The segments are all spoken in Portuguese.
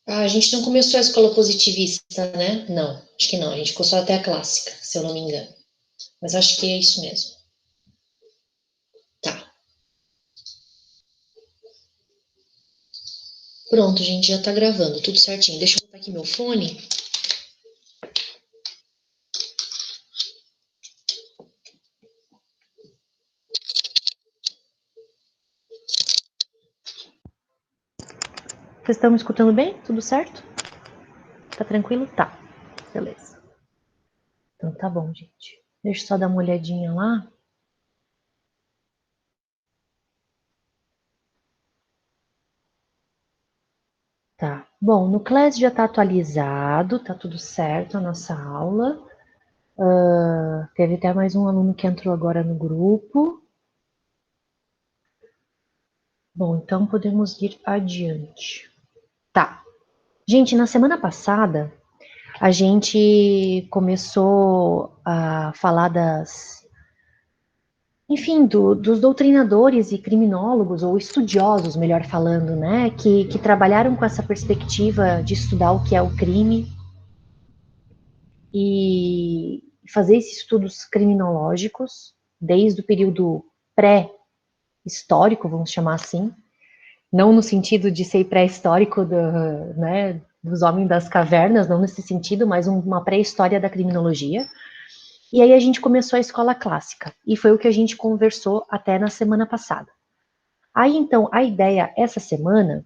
Ah, a gente não começou a escola positivista, né? Não, acho que não. A gente ficou só até a clássica, se eu não me engano. Mas acho que é isso mesmo. Tá. Pronto, gente, já tá gravando, tudo certinho. Deixa eu botar aqui meu fone. Vocês estão me escutando bem? Tudo certo? Tá tranquilo? Tá. Beleza. Então tá bom, gente. Deixa eu só dar uma olhadinha lá. Tá. Bom, no Class já tá atualizado, tá tudo certo a nossa aula. Teve até mais um aluno que entrou agora no grupo. Bom, então podemos ir adiante. Tá. Gente, na semana passada, a gente começou a falar enfim, dos doutrinadores e criminólogos, ou estudiosos, melhor falando, né, que trabalharam com essa perspectiva de estudar o que é o crime e fazer esses estudos criminológicos, desde o período pré-histórico, vamos chamar assim, não no sentido de ser pré-histórico né, dos homens das cavernas, não nesse sentido, mas uma pré-história da criminologia. E aí a gente começou a escola clássica, e foi o que a gente conversou até na semana passada. Aí então, a ideia essa semana,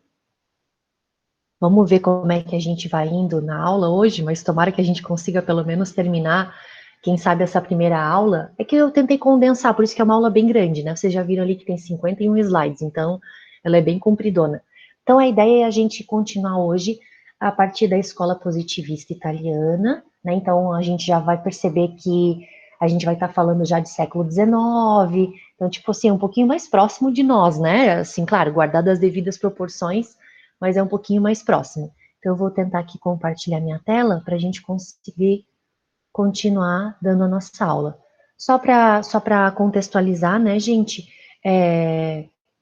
vamos ver como é que a gente vai indo na aula hoje, mas tomara que a gente consiga pelo menos terminar, quem sabe essa primeira aula, é que eu tentei condensar, por isso que é uma aula bem grande, né? Vocês já viram ali que tem 51 slides, então ela é bem compridona. Então a ideia é a gente continuar hoje a partir da escola positivista italiana, né? Então a gente já vai perceber que a gente vai estar falando já de século XIX, então tipo assim, um pouquinho mais próximo de nós, né? Assim, claro, guardado as devidas proporções, mas é um pouquinho mais próximo. Então eu vou tentar aqui compartilhar minha tela para a gente conseguir continuar dando a nossa aula. Só para contextualizar, né, gente?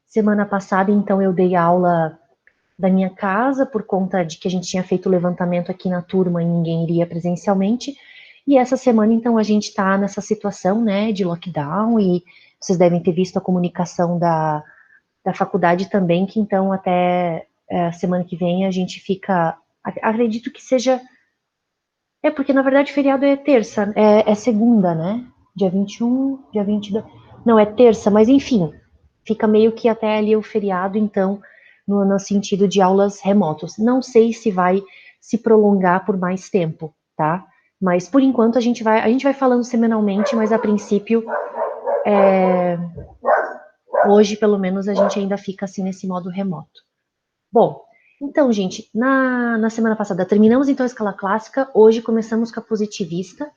Semana passada, então, eu dei aula da minha casa por conta de que a gente tinha feito o levantamento aqui na turma e ninguém iria presencialmente. E essa semana, então, a gente está nessa situação, né, de lockdown e vocês devem ter visto a comunicação da faculdade também, que então até semana que vem a gente fica, acredito que seja, porque na verdade feriado é terça, é segunda, né? Dia 21, dia 22, não, é terça, mas enfim, fica meio que até ali o feriado, então, no sentido de aulas remotos. Não sei se vai se prolongar por mais tempo, tá? Mas por enquanto a gente vai falando semanalmente, mas a princípio, hoje pelo menos a gente ainda fica assim nesse modo remoto. Bom, então, gente, na semana passada terminamos então a escala clássica, hoje começamos com a positivista,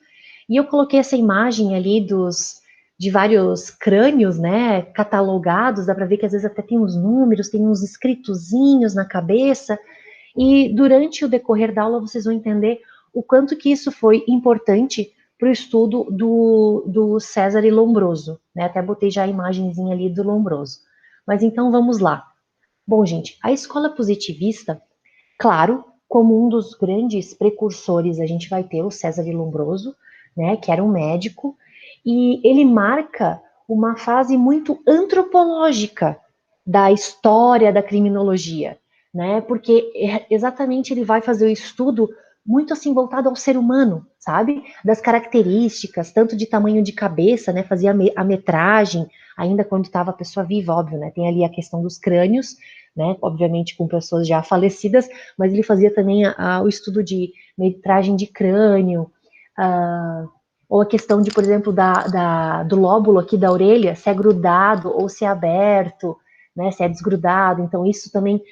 e eu coloquei essa imagem ali de vários crânios, né, catalogados, dá para ver que às vezes até tem uns números, tem uns escritozinhos na cabeça, e durante o decorrer da aula vocês vão entender o quanto que isso foi importante para o estudo do César e Lombroso, né, até botei já a imagenzinha ali do Lombroso. Mas então vamos lá. Bom, gente, a escola positivista, claro, como um dos grandes precursores, a gente vai ter o César de Lombroso, né, que era um médico, e ele marca uma fase muito antropológica da história da criminologia, né, porque exatamente ele vai fazer o estudo muito assim voltado ao ser humano, sabe? Das características, tanto de tamanho de cabeça, né, fazia a metragem, ainda quando estava a pessoa viva, óbvio, né, tem ali a questão dos crânios, né, obviamente com pessoas já falecidas, mas ele fazia também o estudo de metragem de crânio, ou a questão de, por exemplo, do lóbulo aqui da orelha, se é grudado ou se é aberto, né, se é desgrudado, então isso também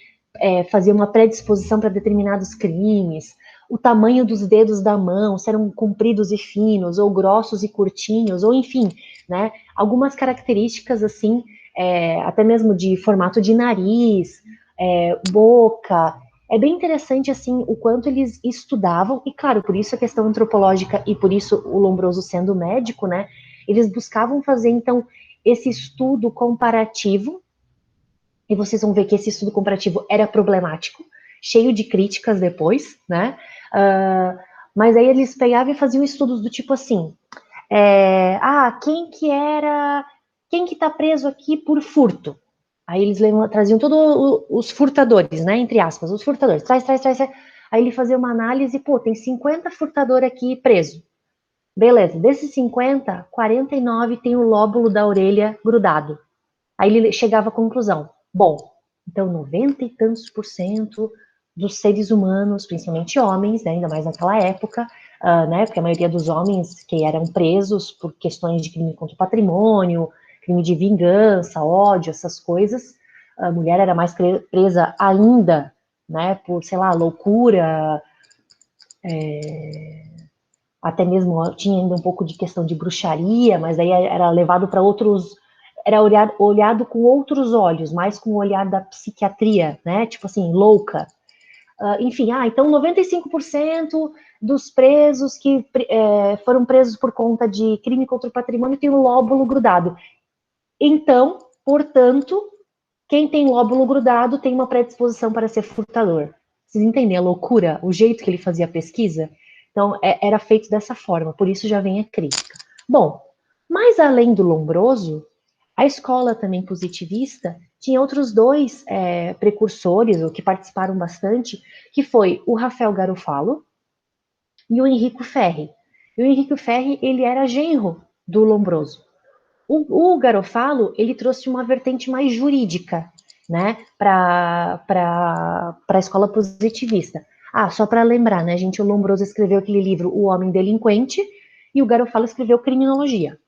fazia uma predisposição para determinados crimes, o tamanho dos dedos da mão, se eram compridos e finos, ou grossos e curtinhos, ou enfim, né, algumas características assim, até mesmo de formato de nariz, boca. É bem interessante assim o quanto eles estudavam, e claro, por isso a questão antropológica e por isso o Lombroso sendo médico, né? Eles buscavam fazer então esse estudo comparativo, e vocês vão ver que esse estudo comparativo era problemático. cheio de críticas depois, né? Mas aí eles pegavam e faziam estudos do tipo assim, quem que tá preso aqui por furto? Aí eles traziam todos os furtadores, né, entre aspas, os furtadores, traz. Aí ele fazia uma análise, pô, tem 50 furtadores aqui preso. Beleza, desses 50, 49 tem o lóbulo da orelha grudado. Aí ele chegava à conclusão, bom, então 90 e tantos por cento dos seres humanos, principalmente homens, né, ainda mais naquela época, né, porque a maioria dos homens que eram presos por questões de crime contra o patrimônio, crime de vingança, ódio, essas coisas, a mulher era mais presa ainda, né, por, sei lá, loucura, até mesmo tinha ainda um pouco de questão de bruxaria, mas aí era levado para outros, era olhado com outros olhos, mais com o olhar da psiquiatria, né, tipo assim, louca. Enfim, então 95% dos presos que foram presos por conta de crime contra o patrimônio tem o lóbulo grudado. Então, portanto, quem tem lóbulo grudado tem uma predisposição para ser furtador. Vocês entendem a loucura, o jeito que ele fazia a pesquisa? Então, era feito dessa forma, por isso já vem a crítica. Bom, mas além do Lombroso, a escola também positivista tinha outros dois precursores, ou que participaram bastante, que foi o Rafael Garofalo e o Henrico Ferri. E o Henrico Ferri, ele era genro do Lombroso. O Garofalo, ele trouxe uma vertente mais jurídica, né, para a escola positivista. Só para lembrar, né, gente, o Lombroso escreveu aquele livro O Homem Delinquente e o Garofalo escreveu Criminologia.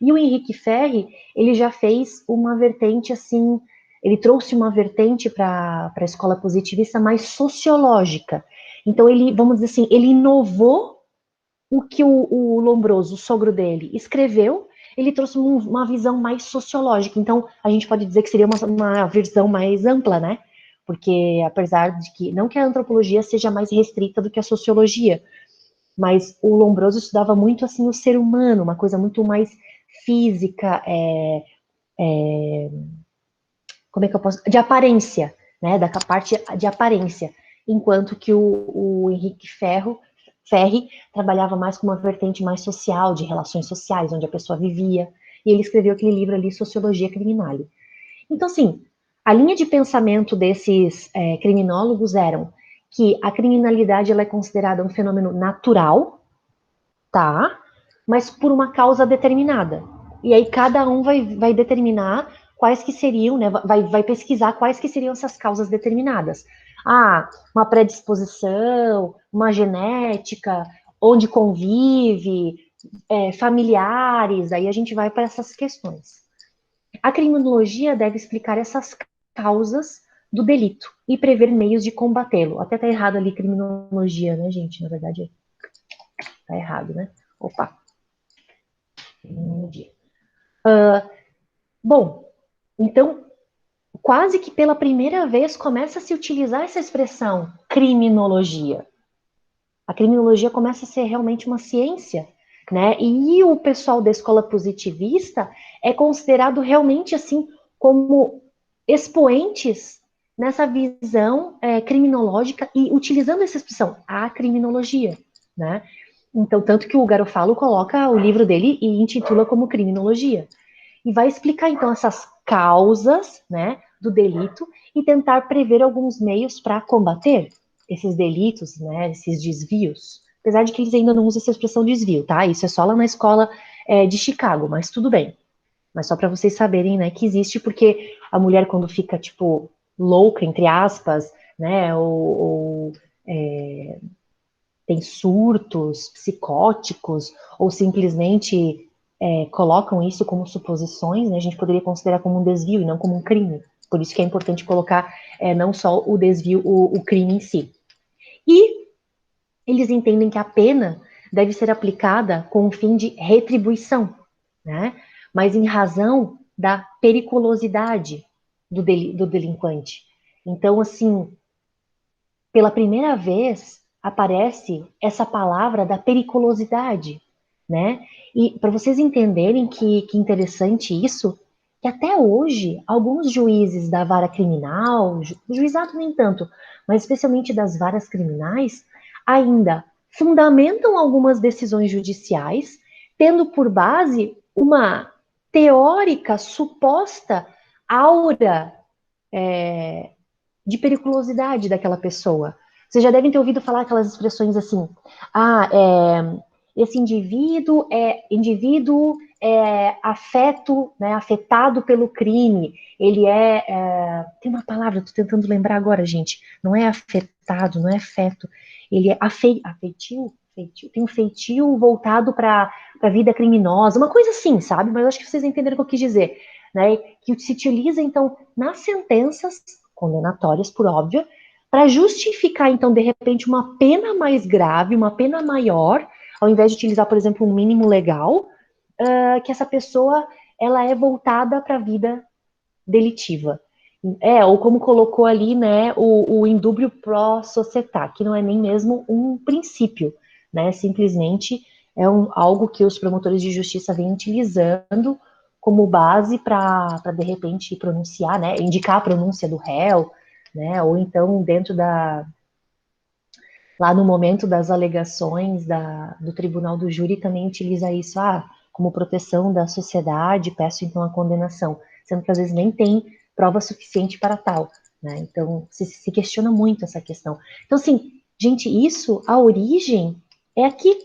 E o Henrique Ferri, ele já fez uma vertente assim, ele trouxe uma vertente para a escola positivista mais sociológica. Então ele, vamos dizer assim, ele inovou o que o Lombroso, o sogro dele, escreveu, ele trouxe uma visão mais sociológica. Então, a gente pode dizer que seria uma visão mais ampla, né? Porque, apesar de que, não que a antropologia seja mais restrita do que a sociologia, mas o Lombroso estudava muito, assim, o ser humano, uma coisa muito mais física, como é que eu posso... De aparência, né? Da parte de aparência. Enquanto que o Henrique Ferri trabalhava mais com uma vertente mais social, de relações sociais, onde a pessoa vivia, e ele escreveu aquele livro ali, Sociologia Criminale. Então, assim, a linha de pensamento desses criminólogos eram que a criminalidade ela é considerada um fenômeno natural, tá? Mas por uma causa determinada. E aí cada um vai determinar quais que seriam, né? Vai pesquisar quais que seriam essas causas determinadas. Uma predisposição, uma genética, onde convive, familiares, aí a gente vai para essas questões. A criminologia deve explicar essas causas do delito e prever meios de combatê-lo. Até tá errado ali criminologia, né, gente? Na verdade, tá errado, né? Opa. Criminologia. Bom, então, quase que pela primeira vez começa a se utilizar essa expressão criminologia. A criminologia começa a ser realmente uma ciência, né? E o pessoal da escola positivista é considerado realmente assim como expoentes nessa visão criminológica e utilizando essa expressão, a criminologia, né? Então, tanto que o Garofalo coloca o livro dele e intitula como criminologia. E vai explicar, então, essas causas, né, do delito e tentar prever alguns meios para combater esses delitos, né, esses desvios. Apesar de que eles ainda não usam essa expressão desvio, tá? Isso é só lá na escola de Chicago, mas tudo bem. Mas só para vocês saberem, né, que existe, porque a mulher quando fica, tipo, louca, entre aspas, né, ou tem surtos psicóticos, ou simplesmente colocam isso como suposições, né, a gente poderia considerar como um desvio e não como um crime. Por isso que é importante colocar não só o desvio, o crime em si. E eles entendem que a pena deve ser aplicada com o fim de retribuição, né? Mas em razão da periculosidade do delinquente. Então, assim, pela primeira vez aparece essa palavra da periculosidade, né? E para vocês entenderem que interessante isso, que até hoje, alguns juízes da vara criminal, juizado nem tanto, mas especialmente das varas criminais, ainda fundamentam algumas decisões judiciais, tendo por base uma teórica, suposta aura de periculosidade daquela pessoa. Vocês já devem ter ouvido falar aquelas expressões assim: ah, esse indivíduo é afeto, né, afetado pelo crime. Ele tem uma palavra, estou tentando lembrar agora, gente. Não é afetado, não é feto. Ele é afeitio, tem um feitio voltado para a vida criminosa, uma coisa assim, sabe? Mas eu acho que vocês entenderam o que eu quis dizer, né? Que se utiliza então nas sentenças condenatórias, por óbvio, para justificar, então, de repente, uma pena mais grave, uma pena maior, ao invés de utilizar, por exemplo, um mínimo legal, que essa pessoa ela é voltada para a vida delitiva. Ou como colocou ali, né, o indúbio pro società, que não é nem mesmo um princípio, né, simplesmente é algo que os promotores de justiça vêm utilizando como base para, de repente, pronunciar, né, indicar a pronúncia do réu, né, ou então dentro lá no momento das alegações do tribunal do júri também utiliza isso, como proteção da sociedade, peço então a condenação, sendo que às vezes nem tem prova suficiente para tal, né? Então se questiona muito essa questão. Então, assim, gente, a origem é aqui,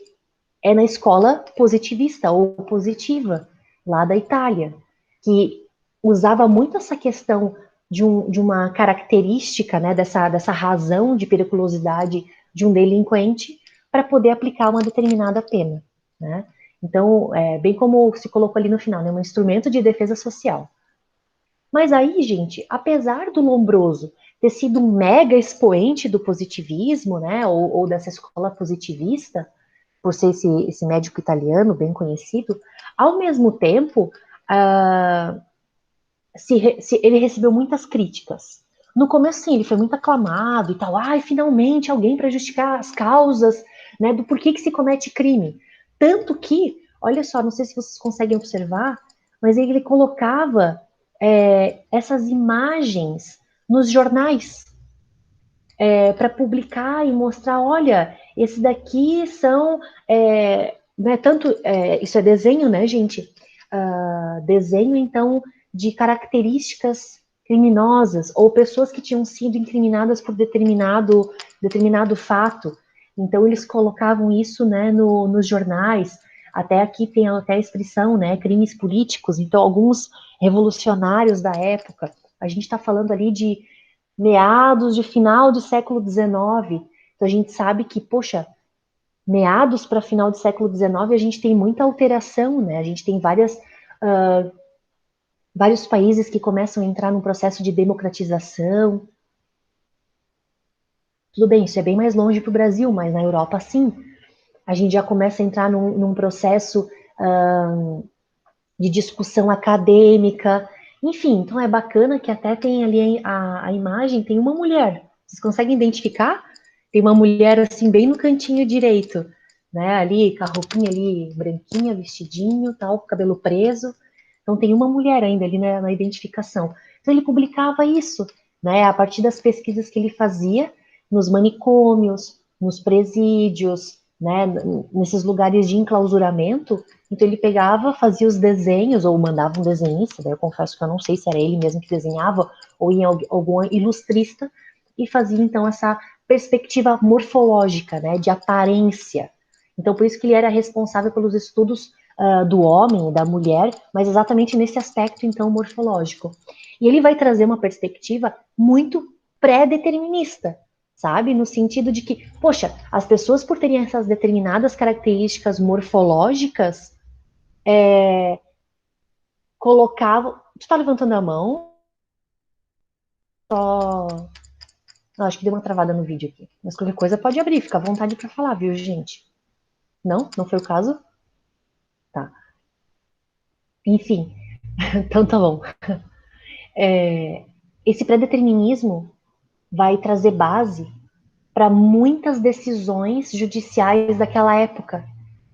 é na escola positivista ou positiva, lá da Itália, que usava muito essa questão de uma característica, né, dessa razão de periculosidade de um delinquente para poder aplicar uma determinada pena, né? Então, bem como se colocou ali no final, né, um instrumento de defesa social. Mas aí, gente, apesar do Lombroso ter sido um mega expoente do positivismo, né, ou dessa escola positivista, por ser esse médico italiano bem conhecido, ao mesmo tempo, uh, ele recebeu muitas críticas. No começo, sim, ele foi muito aclamado e tal. Finalmente alguém para justificar as causas, né, do porquê que se comete crime. Tanto que, olha só, não sei se vocês conseguem observar, mas ele colocava essas imagens nos jornais para publicar e mostrar, olha, esse daqui são, né, tanto, isso é desenho, né, gente? Desenho, então, de características criminosas, ou pessoas que tinham sido incriminadas por determinado fato. Então, eles colocavam isso, né, nos jornais. Até aqui tem até a expressão, né, crimes políticos. Então, alguns revolucionários da época, a gente está falando ali de meados de final do século XIX. Então a gente sabe que, poxa, meados para final do século XIX a gente tem muita alteração, né? A gente tem vários países que começam a entrar num processo de democratização. Tudo bem, isso é bem mais longe para o Brasil, mas na Europa sim. A gente já começa a entrar num processo de discussão acadêmica. Enfim, então é bacana que até tem ali a imagem, tem uma mulher. Vocês conseguem identificar? Tem uma mulher assim, bem no cantinho direito, né? Ali, com a roupinha ali, branquinha, vestidinho, tal, com o cabelo preso. Então tem uma mulher ainda ali na identificação. Então ele publicava isso, né? A partir das pesquisas que ele fazia nos manicômios, nos presídios, né? Nesses lugares de enclausuramento. Então ele pegava, fazia os desenhos, ou mandava um desenhista, daí eu confesso que eu não sei se era ele mesmo que desenhava, ou em algum ilustrista, e fazia então essa perspectiva morfológica, né, de aparência. Então por isso que ele era responsável pelos estudos do homem e da mulher, mas exatamente nesse aspecto então morfológico. E ele vai trazer uma perspectiva muito pré-determinista, sabe? No sentido de que, poxa, as pessoas por terem essas determinadas características morfológicas, colocavam. Tu tá levantando a mão? Só. Não, acho que deu uma travada no vídeo aqui. Mas qualquer coisa pode abrir, fica à vontade para falar, viu, gente? Não? Não foi o caso? Tá. Enfim, então tá bom. Esse pré-determinismo vai trazer base para muitas decisões judiciais daquela época,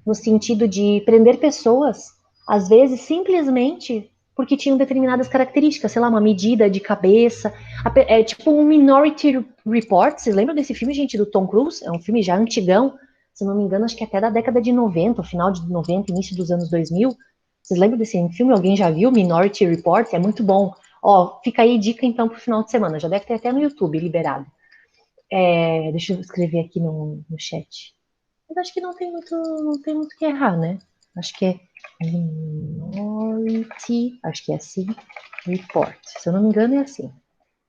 no sentido de prender pessoas, às vezes simplesmente porque tinham determinadas características, sei lá, uma medida de cabeça, é tipo um Minority Report. Vocês lembram desse filme, gente, do Tom Cruise? É um filme já antigão, se não me engano, acho que até da década de 90, final de 90, início dos anos 2000. Vocês lembram desse filme? Alguém já viu Minority Report? É muito bom. Ó, fica aí dica então pro final de semana, já deve ter até no YouTube liberado. Deixa eu escrever aqui no chat. Mas acho que não tem muito que errar, né? Acho que é Minority, acho que é assim, Report. Se eu não me engano, é assim.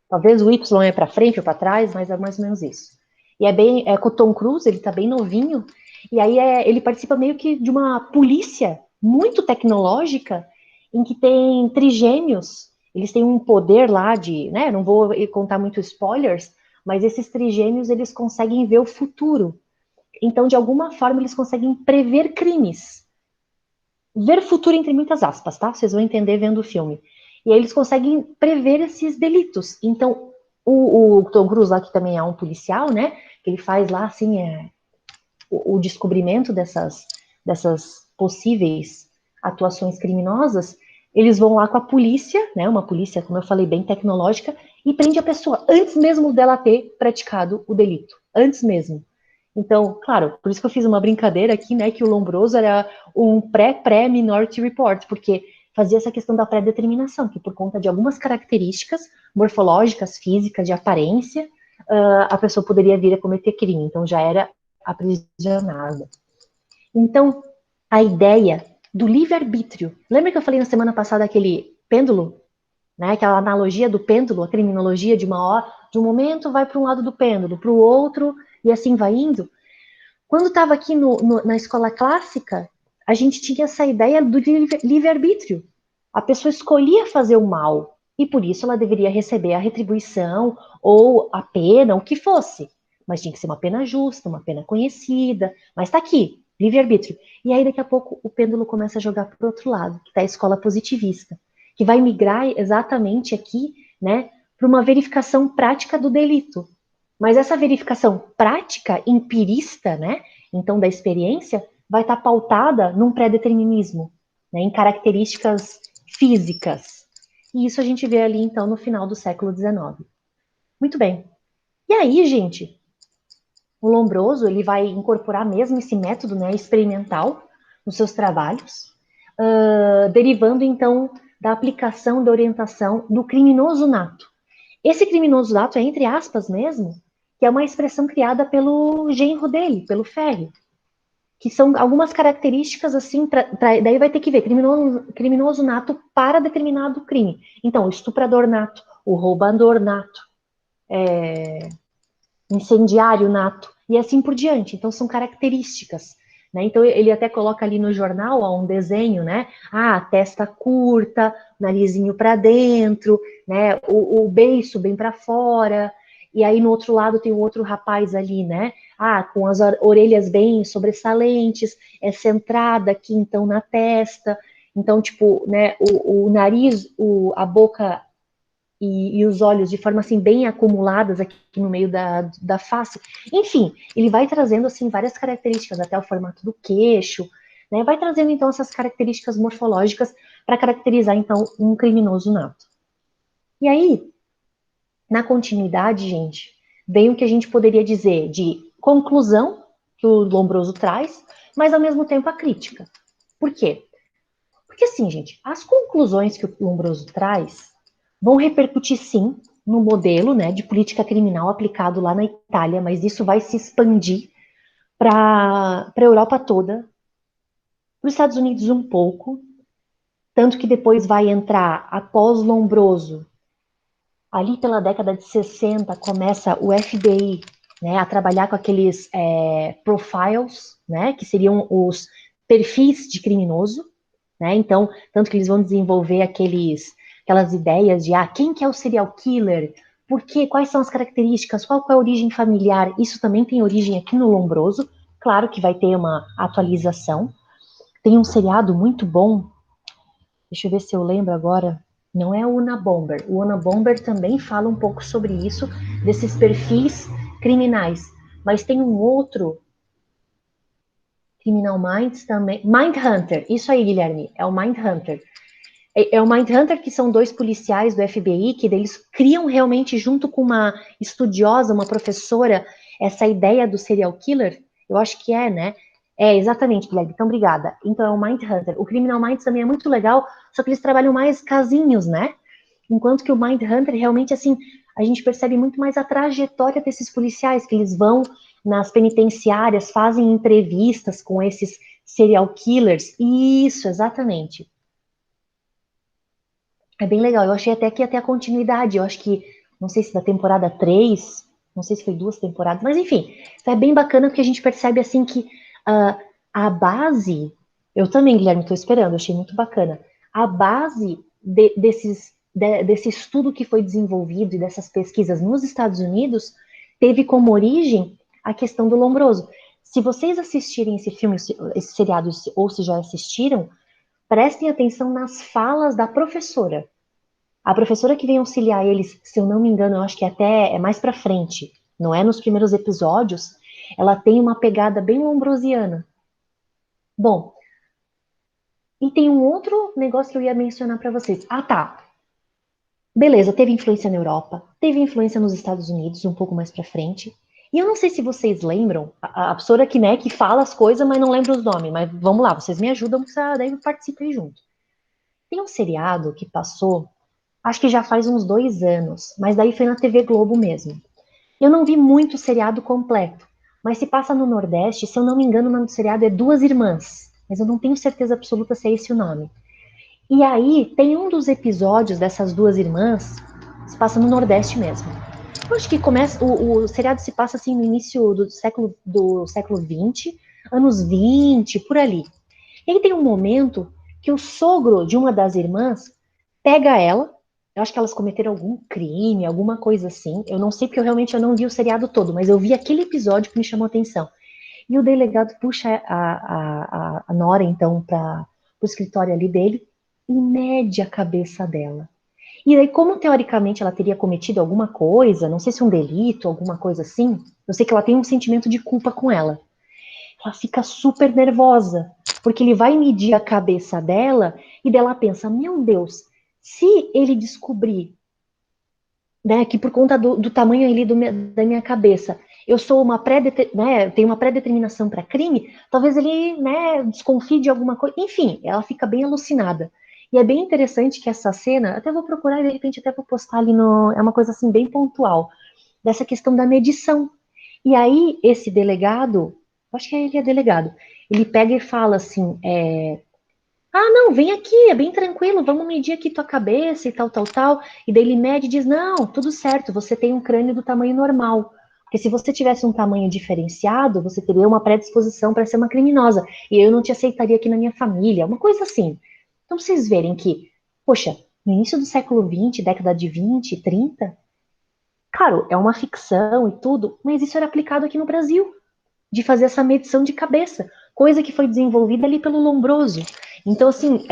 Talvez o Y é para frente ou para trás, mas é mais ou menos isso. E é com o Tom Cruise, ele tá bem novinho, e aí ele participa meio que de uma polícia muito tecnológica, em que tem trigêmeos, eles têm um poder lá de, né, não vou contar muito spoilers, mas esses trigêmeos, eles conseguem ver o futuro. Então, de alguma forma, eles conseguem prever crimes. Ver futuro entre muitas aspas, tá? Vocês vão entender vendo o filme. E aí eles conseguem prever esses delitos. Então, o Tom Cruise lá, que também é um policial, né? Que ele faz lá, assim, o descobrimento dessas possíveis atuações criminosas, eles vão lá com a polícia, né? Uma polícia, como eu falei, bem tecnológica, e prende a pessoa antes mesmo dela ter praticado o delito. Antes mesmo. Então, claro, por isso que eu fiz uma brincadeira aqui, né, que o Lombroso era um pré-Minority Report, porque fazia essa questão da pré-determinação, que por conta de algumas características morfológicas, físicas, de aparência, a pessoa poderia vir a cometer crime, então já era aprisionada. Então, a ideia do livre-arbítrio, lembra que eu falei na semana passada aquele pêndulo, né, aquela analogia do pêndulo, a criminologia de uma hora, de um momento vai para um lado do pêndulo, para o outro, e assim vai indo. Quando estava aqui na escola clássica, a gente tinha essa ideia do livre-arbítrio. A pessoa escolhia fazer o mal, e por isso ela deveria receber a retribuição ou a pena, o que fosse. Mas tinha que ser uma pena justa, uma pena conhecida. Mas está aqui, livre-arbítrio. E aí, daqui a pouco, o pêndulo começa a jogar para o outro lado, que está a escola positivista, que vai migrar exatamente aqui, né, para uma verificação prática do delito. Mas essa verificação prática, empirista, né, então da experiência, vai estar pautada num pré-determinismo, né, em características físicas. E isso a gente vê ali, então, no final do século XIX. Muito bem. E aí, gente, o Lombroso, ele vai incorporar mesmo esse método, né, experimental nos seus trabalhos, derivando, então, da aplicação da orientação do criminoso nato. Esse criminoso nato é entre aspas mesmo, que é uma expressão criada pelo genro dele, pelo Ferri, que são algumas características assim, daí vai ter que ver, criminoso nato para determinado crime. Então, o estuprador nato, o roubador nato, incendiário nato, e assim por diante. Então, são características. Né? Então, ele até coloca ali no jornal ó, um desenho, né? Ah, testa curta, narizinho para dentro, né? O beiço bem para fora. E aí, no outro lado, tem um outro rapaz ali, né? Ah, com as orelhas bem sobressalentes, é centrada aqui, então, na testa. Então, tipo, né, o nariz, a boca e os olhos de forma assim bem acumuladas aqui no meio da face. Enfim, ele vai trazendo assim várias características, até o formato do queixo, né? Vai trazendo então essas características morfológicas para caracterizar então um criminoso nato. E aí, na continuidade, gente, vem o que a gente poderia dizer de conclusão que o Lombroso traz, mas ao mesmo tempo a crítica. Por quê? Porque assim, gente, as conclusões que o Lombroso traz vão repercutir sim no modelo, né, de política criminal aplicado lá na Itália, mas isso vai se expandir para a Europa toda, para os Estados Unidos um pouco, tanto que depois vai entrar, após Lombroso, ali pela década de 60, começa o FBI, né, a trabalhar com aqueles profiles, né, que seriam os perfis de criminoso, né, então, tanto que eles vão desenvolver aquelas ideias de, quem que é o serial killer, por quê, quais são as características, qual é a origem familiar, isso também tem origem aqui no Lombroso, claro que vai ter uma atualização. Tem um seriado muito bom, deixa eu ver se eu lembro agora, não é o Unabomber. O Unabomber também fala um pouco sobre isso, desses perfis criminais. Mas tem um outro, Criminal Minds também. Mindhunter, isso aí, Guilherme, é o Mindhunter. É o Mindhunter, que são dois policiais do FBI, que eles criam realmente, junto com uma estudiosa, uma professora, essa ideia do serial killer. Eu acho que é, né? É, exatamente, Guilherme. Então, obrigada. Então, é o Mindhunter. O Criminal Minds também é muito legal, só que eles trabalham mais casinhos, né? Enquanto que o Mindhunter, realmente, assim, a gente percebe muito mais a trajetória desses policiais, que eles vão nas penitenciárias, fazem entrevistas com esses serial killers. Isso, exatamente. É bem legal. Eu achei até que ia ter a continuidade. Eu acho que, não sei se da temporada 3, não sei se foi 2 temporadas, mas enfim, é bem bacana porque a gente percebe assim que uh, a base. Eu também, Guilherme, estou esperando, achei muito bacana. A base desse estudo que foi desenvolvido e dessas pesquisas nos Estados Unidos teve como origem a questão do Lombroso. Se vocês assistirem esse filme, esse seriado, ou se já assistiram, prestem atenção nas falas da professora. A professora que vem auxiliar eles, se eu não me engano, eu acho que até é mais pra frente, não é nos primeiros episódios, ela tem uma pegada bem lombrosiana. Bom, e tem um outro negócio que eu ia mencionar pra vocês. Ah, tá. Beleza, teve influência na Europa, teve influência nos Estados Unidos, um pouco mais pra frente. E eu não sei se vocês lembram, a professora que, né, que fala as coisas, mas não lembra os nomes. Mas vamos lá, vocês me ajudam, porque daí eu participo aí junto. Tem um seriado que passou, acho que já faz uns 2 anos, mas daí foi na TV Globo mesmo. Eu não vi muito o seriado completo, mas se passa no Nordeste, se eu não me engano, o nome do seriado é Duas Irmãs, mas eu não tenho certeza absoluta se é esse o nome. E aí tem um dos episódios dessas duas irmãs, se passa no Nordeste mesmo. Eu acho que começa, o seriado se passa assim no início do século 20, anos 20, por ali. E aí tem um momento que o sogro de uma das irmãs pega ela. Eu acho que elas cometeram algum crime, alguma coisa assim. Eu não sei porque eu não vi o seriado todo, mas eu vi aquele episódio que me chamou a atenção. E o delegado puxa a Nora, então, para o escritório ali dele e mede a cabeça dela. E aí, como teoricamente ela teria cometido alguma coisa, não sei se um delito, alguma coisa assim, eu sei que ela tem um sentimento de culpa com ela. Ela fica super nervosa, porque ele vai medir a cabeça dela e dela pensa: meu Deus, se ele descobrir, né, que por conta do tamanho ali da minha cabeça, eu sou né, tenho uma pré-determinação para crime, talvez ele, né, desconfie de alguma coisa. Enfim, ela fica bem alucinada. E é bem interessante que essa cena, até vou procurar e de repente até vou postar ali no, é uma coisa assim bem pontual, dessa questão da medição. E aí esse delegado, acho que ele é delegado, ele pega e fala assim, ah, não, vem aqui, é bem tranquilo, vamos medir aqui tua cabeça e tal, tal, tal. E daí ele mede e diz: não, tudo certo, você tem um crânio do tamanho normal. Porque se você tivesse um tamanho diferenciado, você teria uma predisposição para ser uma criminosa. E eu não te aceitaria aqui na minha família, uma coisa assim. Então vocês verem que, poxa, no início do século XX, década de 20, 30, claro, é uma ficção e tudo, mas isso era aplicado aqui no Brasil de fazer essa medição de cabeça, coisa que foi desenvolvida ali pelo Lombroso. Então, assim,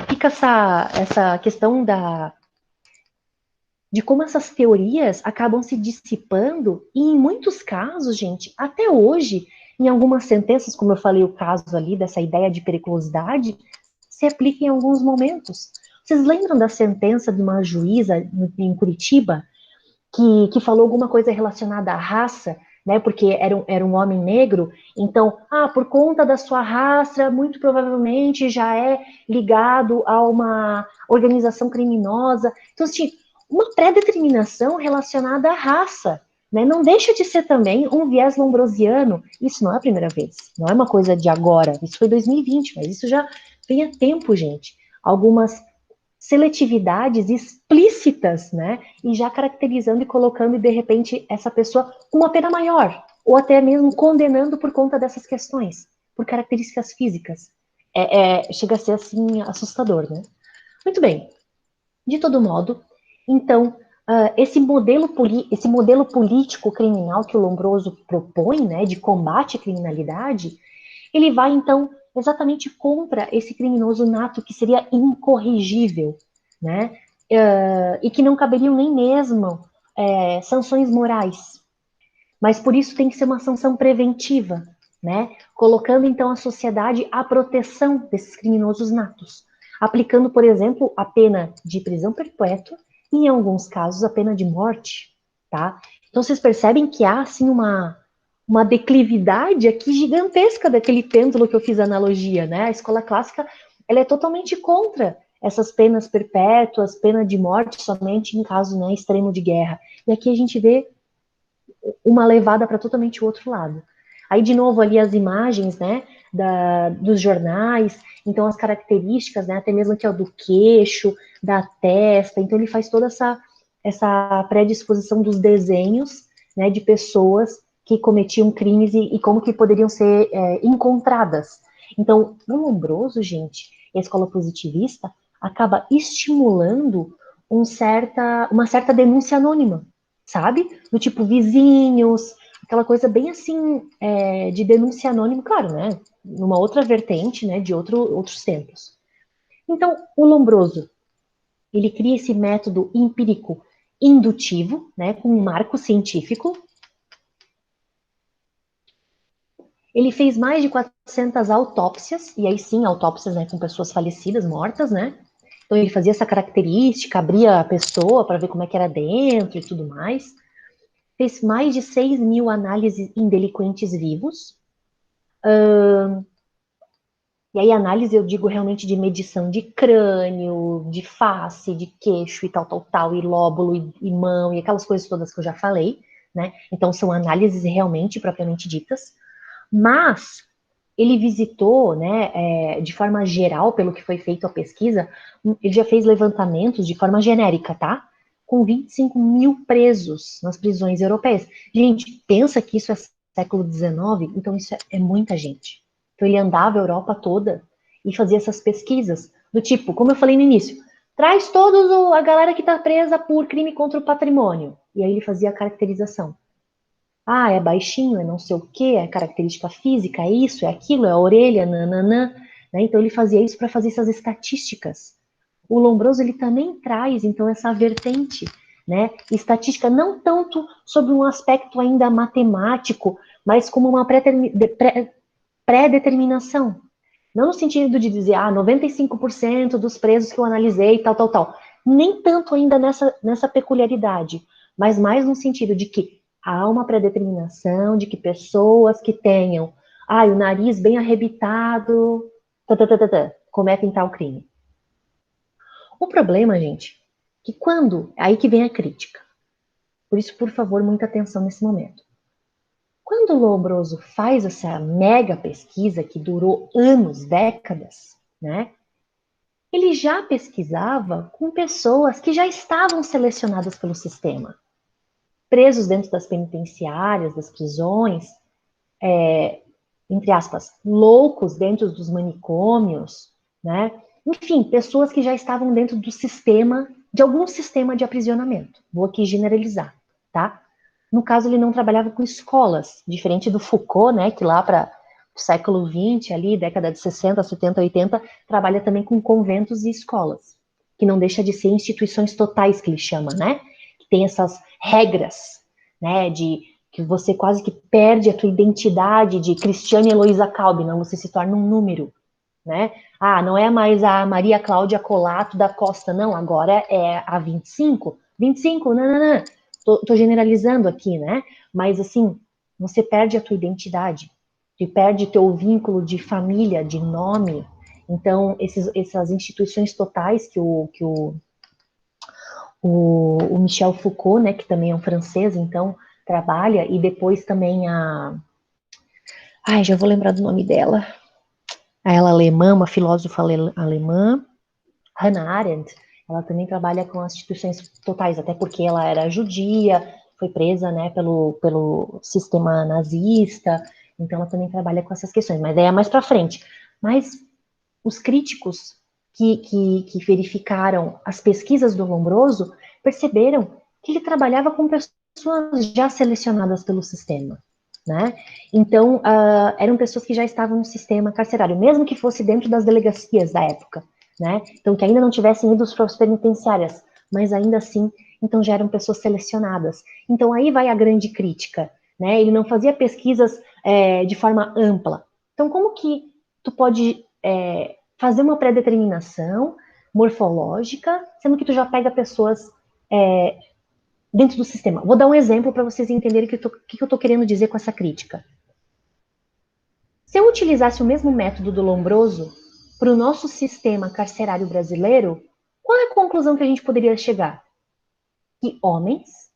fica essa questão de como essas teorias acabam se dissipando, e em muitos casos, gente, até hoje, em algumas sentenças, como eu falei, o caso ali dessa ideia de periculosidade, se aplica em alguns momentos. Vocês lembram da sentença de uma juíza em Curitiba, que falou alguma coisa relacionada à raça, né? Porque era um homem negro, então, por conta da sua raça, muito provavelmente já é ligado a uma organização criminosa. Então, assim, uma pré-determinação relacionada à raça, né? Não deixa de ser também um viés lombrosiano. Isso não é a primeira vez, não é uma coisa de agora. Isso foi 2020, mas isso já vem há tempo, gente. Algumas seletividades explícitas, né? E já caracterizando e colocando, de repente, essa pessoa com uma pena maior, ou até mesmo condenando por conta dessas questões, por características físicas. Chega a ser, assim, assustador, né? Muito bem. De todo modo, então, esse modelo político criminal que o Lombroso propõe, né, de combate à criminalidade, ele vai, então, exatamente contra esse criminoso nato que seria incorrigível, né? E que não caberiam nem mesmo sanções morais. Mas por isso tem que ser uma sanção preventiva, né? Colocando, então, a sociedade à proteção desses criminosos natos. aplicando, por exemplo, a pena de prisão perpétua e, em alguns casos, a pena de morte, tá? Então, vocês percebem que há, assim, uma declividade aqui gigantesca daquele pêndulo que eu fiz a analogia, né? A escola clássica, ela é totalmente contra essas penas perpétuas, pena de morte somente em caso, né, extremo de guerra. E aqui a gente vê uma levada para totalmente o outro lado. Aí, de novo, ali as imagens, né, dos jornais, então as características, né, até mesmo aqui, ó, do queixo, da testa, então ele faz toda essa predisposição dos desenhos, né, de pessoas que cometiam crimes e como que poderiam ser encontradas. Então, o Lombroso, gente, a escola positivista, acaba estimulando uma certa denúncia anônima, sabe? Do tipo vizinhos, aquela coisa bem assim, de denúncia anônima, claro, né? Numa outra vertente, né? De outros tempos. Então, o Lombroso, ele cria esse método empírico indutivo, né? Com um marco científico. Ele fez mais de 400 autópsias, e aí sim, autópsias, né? Com pessoas falecidas, mortas, né? Então, ele fazia essa característica, abria a pessoa para ver como é que era dentro e tudo mais. Fez mais de 6 mil análises em delinquentes vivos. E aí, análise eu digo realmente de medição de crânio, de face, de queixo e tal, e lóbulo e mão, e aquelas coisas todas que eu já falei, né? Então, são análises realmente propriamente ditas. Mas ele visitou, né, de forma geral, pelo que foi feito a pesquisa, ele já fez levantamentos de forma genérica, tá? Com 25 mil presos nas prisões europeias. Gente, pensa que isso é século XIX, então isso é muita gente. Então ele andava a Europa toda e fazia essas pesquisas, do tipo, como eu falei no início, traz todos a galera que está presa por crime contra o patrimônio. E aí ele fazia a caracterização. Ah, é baixinho, é não sei o quê, é característica física, é isso, é aquilo, é a orelha, nananã. Né? Então ele fazia isso para fazer essas estatísticas. O Lombroso ele também traz então essa vertente, né, estatística não tanto sobre um aspecto ainda matemático, mas como uma pré-determinação. Não no sentido de dizer, 95% dos presos que eu analisei, tal. Nem tanto ainda nessa peculiaridade, mas mais no sentido de que há uma pré-determinação de que pessoas que tenham, o nariz bem arrebitado, cometem tal crime. O problema, gente, que aí que vem a crítica. Por isso, por favor, muita atenção nesse momento. Quando o Lombroso faz essa mega pesquisa que durou anos, décadas, né? Ele já pesquisava com pessoas que já estavam selecionadas pelo sistema, presos dentro das penitenciárias, das prisões, entre aspas, loucos dentro dos manicômios, né? Enfim, pessoas que já estavam dentro do sistema, de algum sistema de aprisionamento. Vou aqui generalizar, tá? No caso, ele não trabalhava com escolas, diferente do Foucault, né, que lá para o século XX, ali, década de 60, 70, 80, trabalha também com conventos e escolas, que não deixa de ser instituições totais, que ele chama, né? Que tem essas regras, né, de que você quase que perde a tua identidade de Cristiane Heloísa Calbi, não, você se torna um número, né? Não é mais a Maria Cláudia Colato da Costa, não, agora é a 25, 25, não. Tô generalizando aqui, né? Mas assim, você perde a tua identidade, você perde teu vínculo de família, de nome. Então, essas instituições totais que o Michel Foucault, né, que também é um francês, então, trabalha, e depois também já vou lembrar do nome dela. Ela alemã, uma filósofa alemã, Hannah Arendt, ela também trabalha com as instituições totais, até porque ela era judia, foi presa, né, pelo sistema nazista, então ela também trabalha com essas questões, mas daí é mais para frente. Mas os críticos que verificaram as pesquisas do Lombroso perceberam que ele trabalhava com pessoas já selecionadas pelo sistema, né? Então, eram pessoas que já estavam no sistema carcerário, mesmo que fosse dentro das delegacias da época, né? Então, que ainda não tivessem ido para as penitenciárias, mas ainda assim, então já eram pessoas selecionadas. Então, aí vai a grande crítica, né? Ele não fazia pesquisas de forma ampla. Então, como que tu pode fazer uma pré-determinação morfológica, sendo que tu já pega pessoas dentro do sistema. Vou dar um exemplo para vocês entenderem o que eu estou querendo dizer com essa crítica. Se eu utilizasse o mesmo método do Lombroso para o nosso sistema carcerário brasileiro, qual é a conclusão que a gente poderia chegar? Que homens,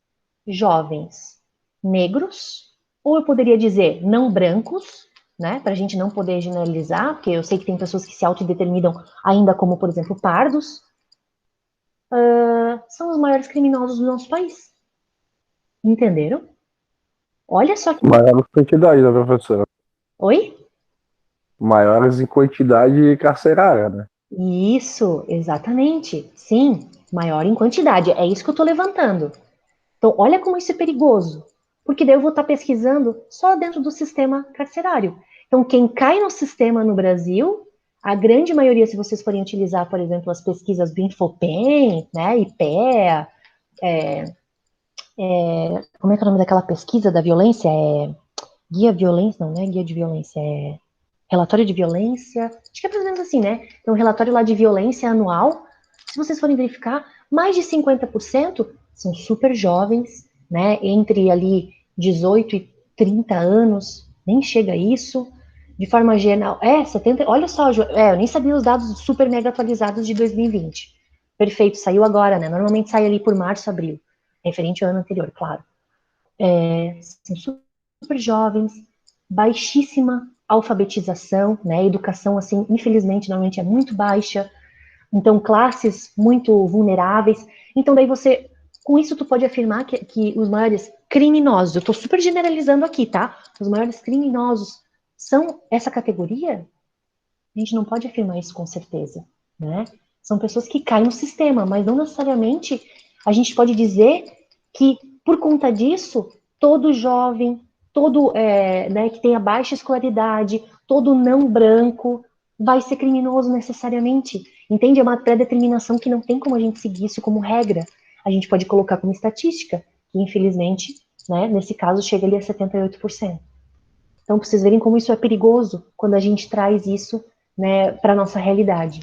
jovens, negros, ou eu poderia dizer não brancos, né, para a gente não poder generalizar, porque eu sei que tem pessoas que se autodeterminam ainda como, por exemplo, pardos, são os maiores criminosos do nosso país. Entenderam? Olha só que... Maiores quantidade, né, professora? Oi? Maiores em quantidade carcerária, né? Isso, exatamente. Sim, maior em quantidade. É isso que eu estou levantando. Então, olha como isso é perigoso. Porque daí eu vou estar pesquisando só dentro do sistema carcerário. Então, quem cai no sistema no Brasil, a grande maioria, se vocês forem utilizar, por exemplo, as pesquisas do Infopem, né, IPEA, como é que é o nome daquela pesquisa da violência? Guia Violência, não é Guia de Violência, é Relatório de Violência, acho que é mais ou menos assim, né? Então, um relatório lá de violência anual, se vocês forem verificar, mais de 50% são super jovens, né? Entre ali 18 e 30 anos, nem chega a isso. De forma geral, 70, olha só, eu nem sabia os dados super mega atualizados de 2020. Perfeito, saiu agora, né? Normalmente sai ali por março, abril, referente ao ano anterior, claro. São super jovens, baixíssima alfabetização, né? Educação, assim, infelizmente, normalmente é muito baixa. Então, classes muito vulneráveis. Então, daí você, com isso, tu pode afirmar que os maiores criminosos, eu estou super generalizando aqui, tá? Os maiores criminosos são essa categoria? A gente não pode afirmar isso com certeza, né? São pessoas que caem no sistema, mas não necessariamente a gente pode dizer que, por conta disso, todo jovem, todo né, que tenha baixa escolaridade, todo não branco, vai ser criminoso necessariamente. Entende? É uma pré-determinação que não tem como a gente seguir isso como regra. A gente pode colocar como estatística, que infelizmente, né, nesse caso, chega ali a 78%. Então, para vocês verem como isso é perigoso quando a gente traz isso, né, para a nossa realidade.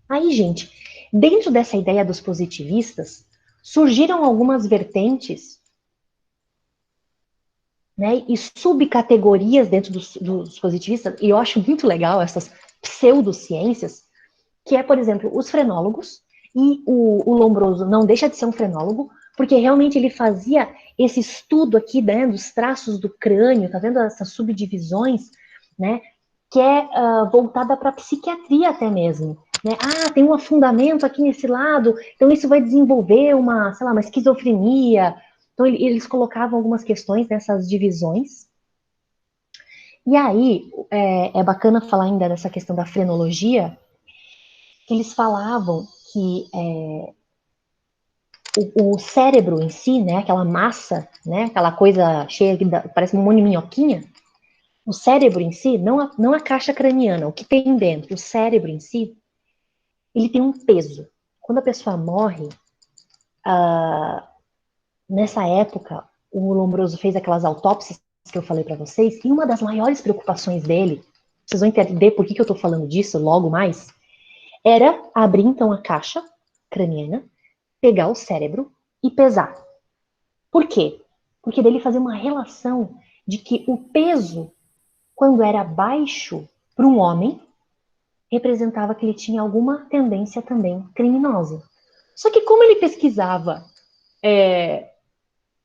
Aí, gente, dentro dessa ideia dos positivistas, surgiram algumas vertentes, né, e subcategorias dentro dos positivistas, e eu acho muito legal essas pseudociências, que é, por exemplo, os frenólogos, e o Lombroso não deixa de ser um frenólogo, porque realmente ele fazia esse estudo aqui, né, dos traços do crânio, tá vendo essas subdivisões, né, que é voltada para a psiquiatria até mesmo. Né? Ah, tem um afundamento aqui nesse lado, então isso vai desenvolver uma, sei lá, uma esquizofrenia. Então eles colocavam algumas questões nessas divisões. E aí é bacana falar ainda dessa questão da frenologia, que eles falavam que o cérebro em si, né, aquela massa, né, aquela coisa cheia que parece um monte de minhoquinha, o cérebro em si, não a caixa craniana, o que tem dentro, o cérebro em si, ele tem um peso. Quando a pessoa morre, nessa época, o Lombroso fez aquelas autópsias que eu falei para vocês, e uma das maiores preocupações dele, vocês vão entender por que eu estou falando disso logo mais, era abrir então a caixa craniana, pegar o cérebro e pesar. Por quê? Porque dele fazer uma relação de que o peso, quando era baixo para um homem, representava que ele tinha alguma tendência também criminosa. Só que como ele pesquisava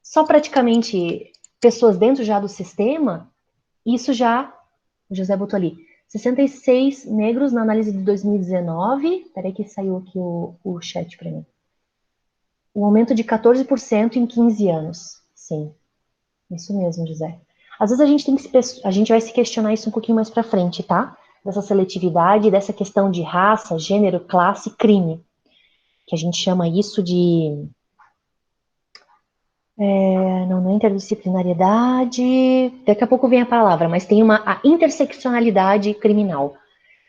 só praticamente pessoas dentro já do sistema, isso já, o José botou ali, 66 negros na análise de 2019, peraí que saiu aqui o chat para mim. Um aumento de 14% em 15 anos. Sim, isso mesmo, José. Às vezes a gente vai se questionar isso um pouquinho mais para frente, tá? Dessa seletividade, dessa questão de raça, gênero, classe, crime, que a gente chama isso de não é interdisciplinariedade, daqui a pouco vem a palavra, mas tem a interseccionalidade criminal.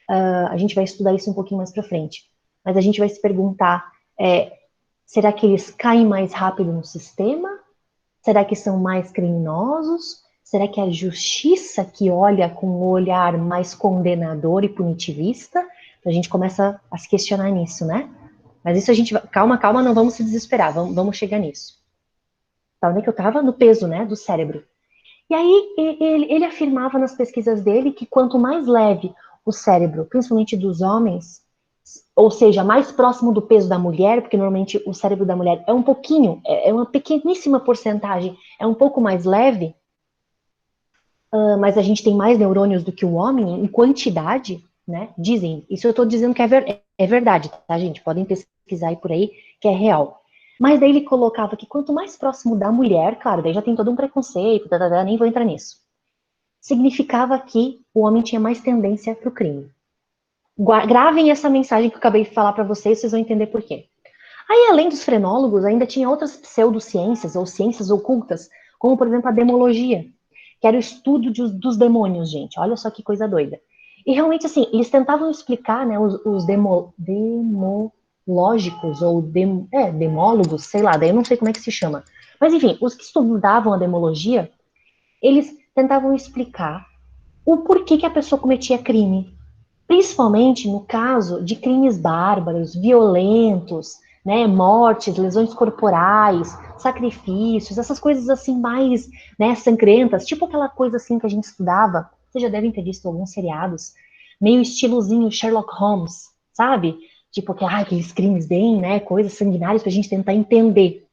A gente vai estudar isso um pouquinho mais para frente. Mas a gente vai se perguntar, será que eles caem mais rápido no sistema? Será que são mais criminosos? Será que é a justiça que olha com um olhar mais condenador e punitivista? Então a gente começa a se questionar nisso, né? Mas isso a gente vai... Calma, calma, não vamos se desesperar, vamos chegar nisso. Tá, onde é que eu tava? No peso, né, do cérebro. E aí ele afirmava nas pesquisas dele que quanto mais leve o cérebro, principalmente dos homens, ou seja, mais próximo do peso da mulher, porque normalmente o cérebro da mulher é um pouquinho, é uma pequeníssima porcentagem, é um pouco mais leve, mas a gente tem mais neurônios do que o homem em quantidade, né? Dizem, isso eu estou dizendo que é verdade, tá, gente? Podem pesquisar aí por aí, que é real. Mas daí ele colocava que quanto mais próximo da mulher, claro, daí já tem todo um preconceito, nem vou entrar nisso, significava que o homem tinha mais tendência para o crime. Gravem essa mensagem que eu acabei de falar para vocês, vocês vão entender por quê. Aí, além dos frenólogos, ainda tinha outras pseudociências ou ciências ocultas, como, por exemplo, a demologia, que era o estudo dos demônios, gente. Olha só que coisa doida. E realmente, assim, eles tentavam explicar, né, os demológicos, ou demólogos, sei lá, daí eu não sei como é que se chama. Mas, enfim, os que estudavam a demologia, eles tentavam explicar o porquê que a pessoa cometia crime. Principalmente no caso de crimes bárbaros, violentos, né, mortes, lesões corporais, sacrifícios, essas coisas assim mais, né, sangrentas, tipo aquela coisa assim que a gente estudava, vocês já devem ter visto alguns seriados, meio estilozinho Sherlock Holmes, sabe? Tipo aqueles crimes bem, né, coisas sanguinárias pra gente tentar entender.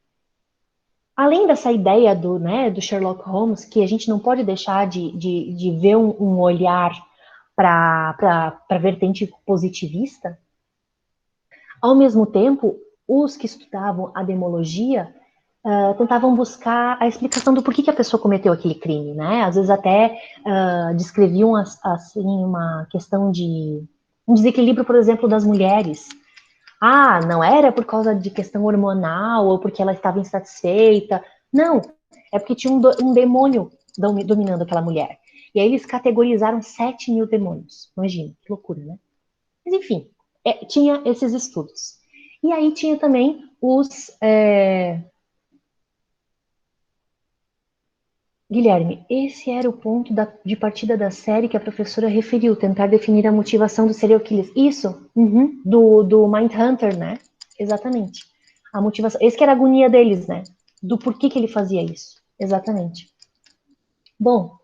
Além dessa ideia do Sherlock Holmes, que a gente não pode deixar de ver um olhar para a vertente positivista, ao mesmo tempo, os que estudavam a demologia tentavam buscar a explicação do porquê que a pessoa cometeu aquele crime, né? Às vezes até descreviam assim uma questão de um desequilíbrio, por exemplo, das mulheres. Ah, não era por causa de questão hormonal ou porque ela estava insatisfeita. Não, é porque tinha um demônio dominando aquela mulher. E aí eles categorizaram 7.000 demônios. Imagina, que loucura, né? Mas enfim, tinha esses estudos. E aí tinha também os. Guilherme, esse era o ponto de partida da série que a professora referiu, tentar definir a motivação do serial killer. Isso, do Mindhunter, né? Exatamente. A motivação. Esse que era a agonia deles, né? Do porquê que ele fazia isso. Exatamente. Bom,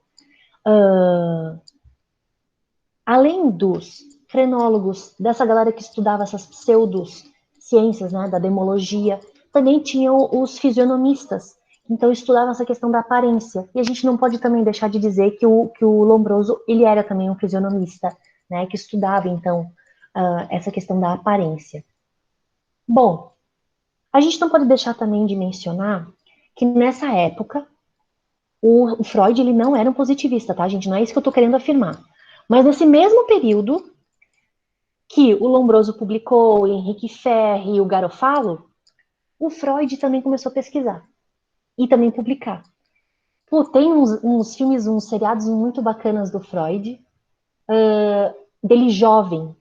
além dos frenólogos, dessa galera que estudava essas pseudociências, né, da demologia, também tinham os fisionomistas, então estudavam essa questão da aparência. E a gente não pode também deixar de dizer que o Lombroso, ele era também um fisionomista, né, que estudava, então, essa questão da aparência. Bom, a gente não pode deixar também de mencionar que nessa época, o Freud, ele não era um positivista, tá, gente? Não é isso que eu tô querendo afirmar. Mas nesse mesmo período que o Lombroso publicou, o Henrique Ferri e o Garofalo, o Freud também começou a pesquisar e também publicar. Pô, tem uns filmes, uns seriados muito bacanas do Freud, dele jovem.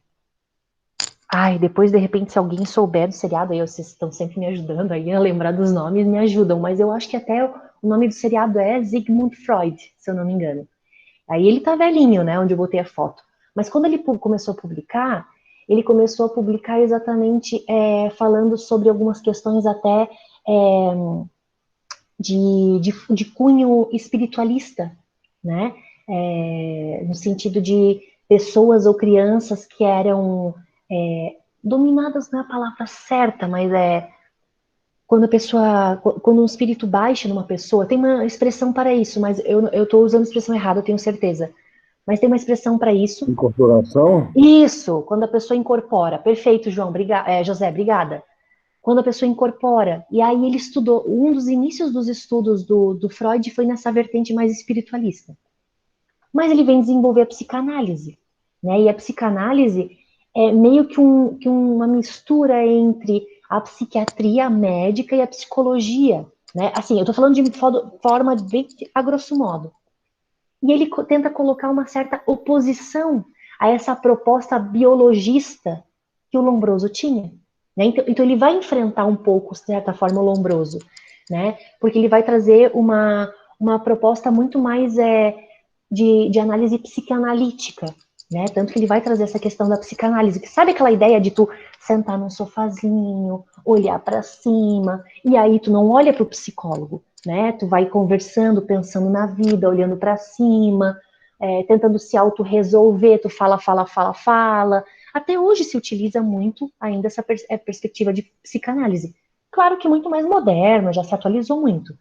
Ai, depois, de repente, se alguém souber do seriado, aí vocês estão sempre me ajudando aí a lembrar dos nomes, me ajudam, mas eu acho que até o nome do seriado é Sigmund Freud, se eu não me engano. Aí ele tá velhinho, né, onde eu botei a foto. Mas quando ele começou a publicar, ele começou a publicar exatamente falando sobre algumas questões até de cunho espiritualista, né? No sentido de pessoas ou crianças que eram dominadas, não é a palavra certa, mas quando um espírito baixa numa pessoa, tem uma expressão para isso, mas eu estou usando a expressão errada, eu tenho certeza. Mas tem uma expressão para isso. Incorporação? Isso, quando a pessoa incorpora. Perfeito, José, obrigada. Quando a pessoa incorpora. E aí ele estudou, um dos inícios dos estudos do Freud foi nessa vertente mais espiritualista. Mas ele vem desenvolver a psicanálise, né? E a psicanálise é meio que uma mistura entre a psiquiatria médica e a psicologia, né? Assim, eu tô falando de forma bem a grosso modo. E ele tenta colocar uma certa oposição a essa proposta biologista que o Lombroso tinha. Né? Então ele vai enfrentar um pouco, de certa forma, o Lombroso, né? Porque ele vai trazer uma proposta muito mais de análise psicanalítica, né? Tanto que ele vai trazer essa questão da psicanálise, que sabe aquela ideia de tu sentar num sofazinho, olhar para cima, e aí tu não olha para o psicólogo, né? Tu vai conversando, pensando na vida, olhando para cima, tentando se auto-resolver, tu fala, fala, fala, fala. Até hoje se utiliza muito ainda essa perspectiva de psicanálise. Claro que muito mais moderna, já se atualizou muito.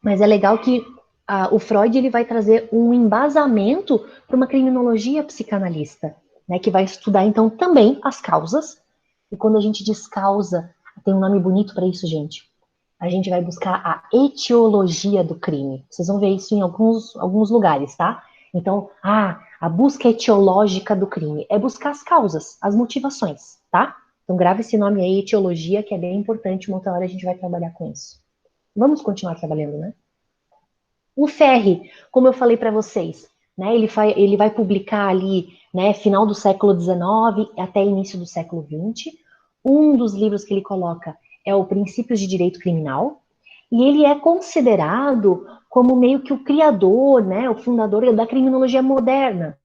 Mas é legal que o Freud ele vai trazer um embasamento para uma criminologia psicanalista, né, que vai estudar então também as causas. E quando a gente diz causa, tem um nome bonito para isso, gente. A gente vai buscar a etiologia do crime. Vocês vão ver isso em alguns lugares, tá? Então, a busca etiológica do crime é buscar as causas, as motivações, tá? Então, grave esse nome aí, etiologia, que é bem importante. Uma outra hora a gente vai trabalhar com isso. Vamos continuar trabalhando, né? O Ferri, como eu falei para vocês, né, ele vai publicar ali, né, final do século XIX até início do século XX. Um dos livros que ele coloca é o Princípios de Direito Criminal, e ele é considerado como meio que o criador, né, o fundador da criminologia moderna,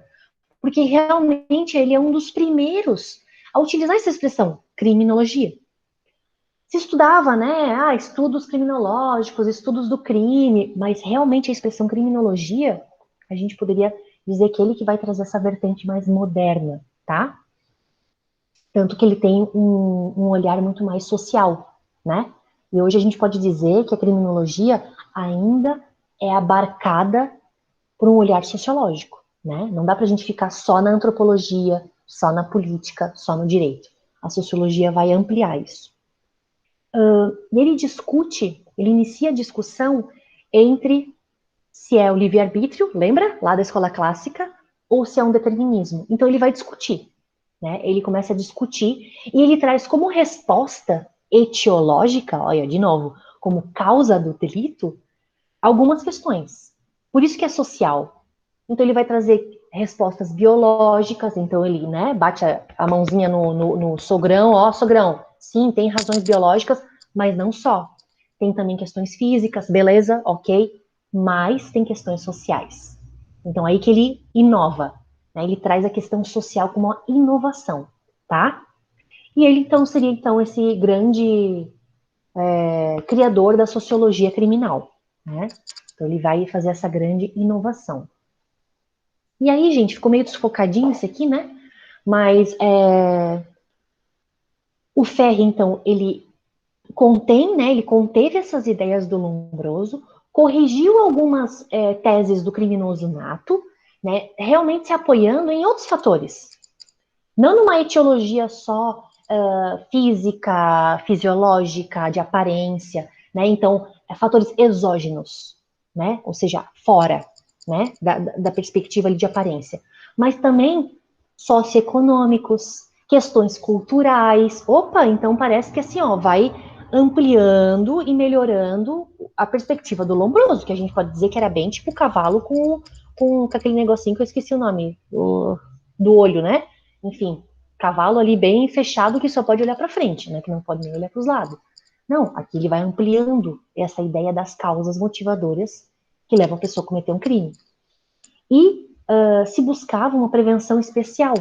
porque realmente ele é um dos primeiros a utilizar essa expressão, criminologia. Se estudava, né, estudos criminológicos, estudos do crime, mas realmente a expressão criminologia, a gente poderia dizer que ele que vai trazer essa vertente mais moderna, tá? Tanto que ele tem um olhar muito mais social, né? E hoje a gente pode dizer que a criminologia ainda é abarcada por um olhar sociológico, né? Não dá pra gente ficar só na antropologia, só na política, só no direito. A sociologia vai ampliar isso. E ele discute, ele inicia a discussão entre se é o livre-arbítrio, lembra? Lá da escola clássica, ou se é um determinismo. Então ele vai discutir, né? Ele começa a discutir e ele traz como resposta etiológica, olha, de novo, como causa do delito, algumas questões. Por isso que é social. Então ele vai trazer respostas biológicas, então ele, né, bate a mãozinha no sogrão, ó, sogrão, sim, tem razões biológicas, mas não só. Tem também questões físicas, beleza, ok, mas tem questões sociais. Então aí que ele inova, né, ele traz a questão social como uma inovação, tá? E ele então seria então esse grande criador da sociologia criminal, né? Então ele vai fazer essa grande inovação. E aí, gente, ficou meio desfocadinho isso aqui, né? Mas o Ferri, então, ele contém, né? Ele conteve essas ideias do Lombroso, corrigiu algumas teses do criminoso nato, né? Realmente se apoiando em outros fatores. Não numa etiologia só física, fisiológica, de aparência, né? Então, fatores exógenos, né? Ou seja, fora, né? Da perspectiva ali de aparência. Mas também socioeconômicos, questões culturais. Opa, então parece que assim, ó, vai ampliando e melhorando a perspectiva do Lombroso, que a gente pode dizer que era bem tipo cavalo com aquele negocinho que eu esqueci o nome, do olho, né? Enfim, cavalo ali bem fechado que só pode olhar para frente, né? Que não pode nem olhar para os lados. Não, aqui ele vai ampliando essa ideia das causas motivadoras que levam a pessoa a cometer um crime. E se buscava uma prevenção especial,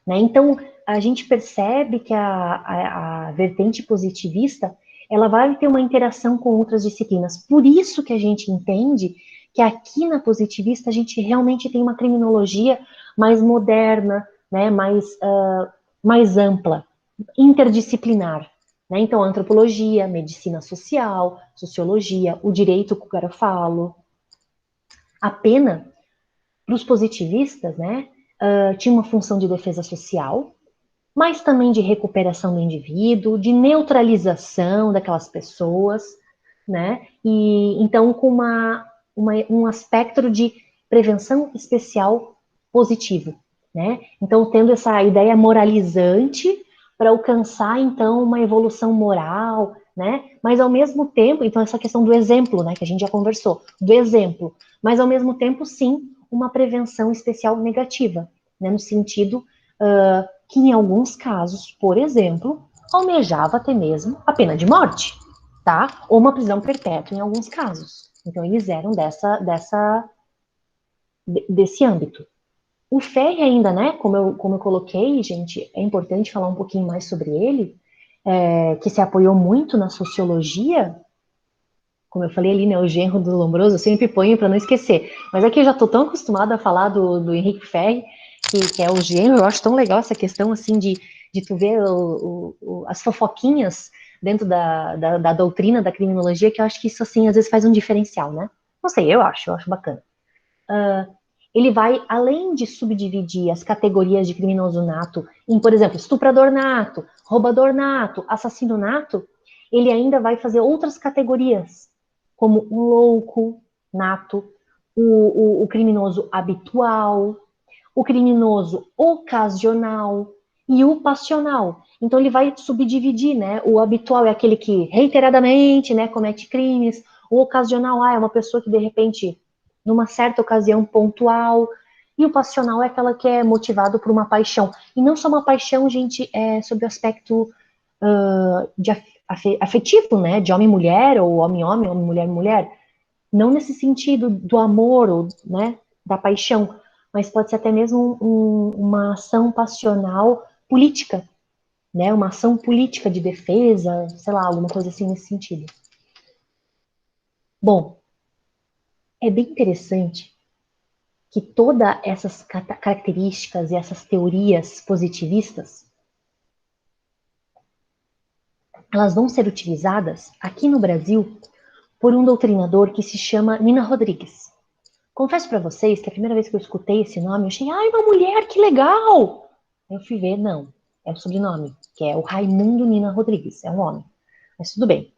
né? Então a gente percebe que a vertente positivista ela vai ter uma interação com outras disciplinas. Por isso que a gente entende que aqui na positivista a gente realmente tem uma criminologia mais moderna, né? Mais ampla, interdisciplinar. Né? Então, antropologia, medicina social, sociologia, o direito que eu falo. A pena, para os positivistas, né, tinha uma função de defesa social, mas também de recuperação do indivíduo, de neutralização daquelas pessoas, né? E então com um aspecto de prevenção especial positivo, né? Então tendo essa ideia moralizante para alcançar então uma evolução moral, né? Mas ao mesmo tempo, então essa questão do exemplo, né, que a gente já conversou, do exemplo, mas ao mesmo tempo sim uma prevenção especial negativa, né? No sentido que em alguns casos, por exemplo, almejava até mesmo a pena de morte, tá? Ou uma prisão perpétua em alguns casos. Então eles eram desse âmbito. O Ferri ainda, né, como eu coloquei, gente, é importante falar um pouquinho mais sobre ele, que se apoiou muito na sociologia, como eu falei ali, né, o genro do Lombroso, eu sempre ponho para não esquecer. Mas aqui eu já estou tão acostumada a falar do Henrique Ferri, que é o genro, eu acho tão legal essa questão, assim, de tu ver as fofoquinhas dentro da doutrina da criminologia, que eu acho que isso, assim, às vezes faz um diferencial, né? Não sei, eu acho bacana. Ele vai, além de subdividir as categorias de criminoso nato em, por exemplo, estuprador nato, roubador nato, assassino nato, ele ainda vai fazer outras categorias, como o louco nato, o criminoso habitual, o criminoso ocasional e o passional. Então ele vai subdividir, né? O habitual é aquele que reiteradamente, né, comete crimes. O ocasional, é uma pessoa que de repente, numa certa ocasião pontual. E o passional é aquela que é motivado por uma paixão. E não só uma paixão, gente, sobre o aspecto de afetivo, né? De homem-mulher, ou homem-homem, homem-mulher-mulher. Não nesse sentido do amor, ou, né, da paixão, mas pode ser até mesmo uma ação passional política, né? Uma ação política de defesa, sei lá, alguma coisa assim nesse sentido. Bom, é bem interessante que todas essas características e essas teorias positivistas, elas vão ser utilizadas aqui no Brasil por um doutrinador que se chama Nina Rodrigues. Confesso para vocês que a primeira vez que eu escutei esse nome, eu achei, ai, uma mulher, que legal! Eu fui ver, não, é o sobrenome, que é o Raimundo Nina Rodrigues, é um homem. Mas tudo bem.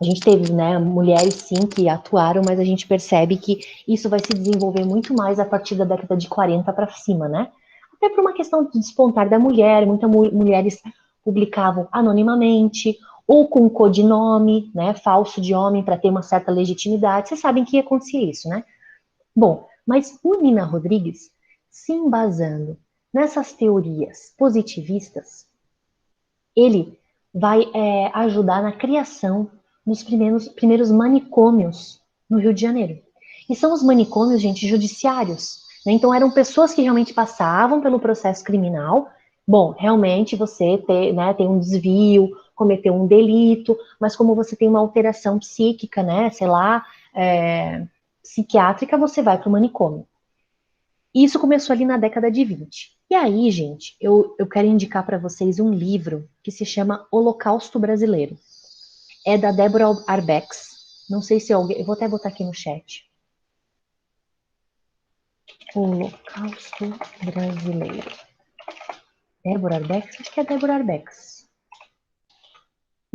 A gente teve, né, mulheres sim que atuaram, mas a gente percebe que isso vai se desenvolver muito mais a partir da década de 40 para cima, né? Até por uma questão de despontar da mulher, muitas mulheres publicavam anonimamente ou com codinome, né, falso de homem para ter uma certa legitimidade. Vocês sabem que acontecia isso, né? Bom, mas o Nina Rodrigues, se embasando nessas teorias positivistas, ele vai ajudar na criação dos primeiros manicômios no Rio de Janeiro. E são os manicômios, gente, judiciários. Né? Então, eram pessoas que realmente passavam pelo processo criminal. Bom, realmente você tem um desvio, cometeu um delito, mas como você tem uma alteração psíquica, né, sei lá, psiquiátrica, você vai para o manicômio. E isso começou ali na década de 20. E aí, gente, eu quero indicar para vocês um livro que se chama Holocausto Brasileiro. É da Débora Arbex. Não sei se alguém. Eu vou até botar aqui no chat. Holocausto Brasileiro. Débora Arbex? Acho que é Débora Arbex.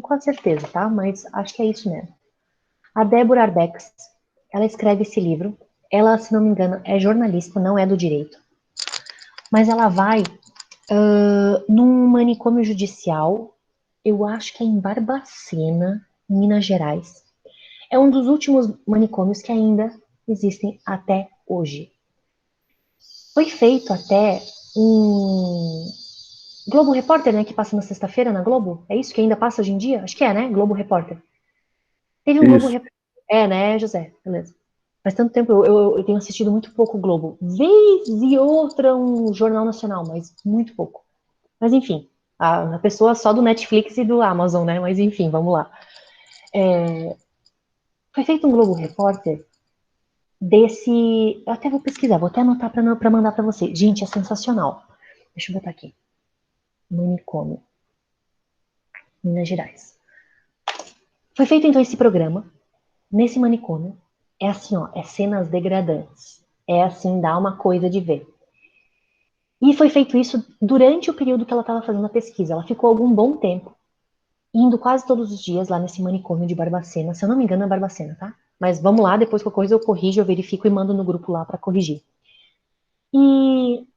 Com certeza, tá? Mas acho que é isso mesmo. A Débora Arbex, ela escreve esse livro. Ela, se não me engano, é jornalista, não é do direito. Mas ela vai num manicômio judicial, eu acho que é em Barbacena, Minas Gerais. É um dos últimos manicômios que ainda existem até hoje. Foi feito até um Globo Repórter, né, que passa na sexta-feira na Globo. É isso que ainda passa hoje em dia? Acho que é, né? Globo Repórter. Teve um Globo Isso. Repórter. É, né, José? Beleza. Faz tanto tempo, eu tenho assistido muito pouco Globo. Vez e outra um Jornal Nacional, mas muito pouco. Mas enfim, a pessoa só do Netflix e do Amazon, né? Mas enfim, vamos lá. Foi feito um Globo Repórter desse. Eu até vou pesquisar, vou até anotar para mandar para vocês. Gente, é sensacional. Deixa eu botar aqui. Manicômio, Minas Gerais. Foi feito então esse programa, nesse manicômio. É assim, ó, é cenas degradantes. É assim, dá uma coisa de ver. E foi feito isso durante o período que ela estava fazendo a pesquisa. Ela ficou algum bom tempo indo quase todos os dias lá nesse manicômio de Barbacena. Se eu não me engano, é Barbacena, tá? Mas vamos lá, depois qualquer coisa eu corrijo, eu verifico e mando no grupo lá para corrigir. E,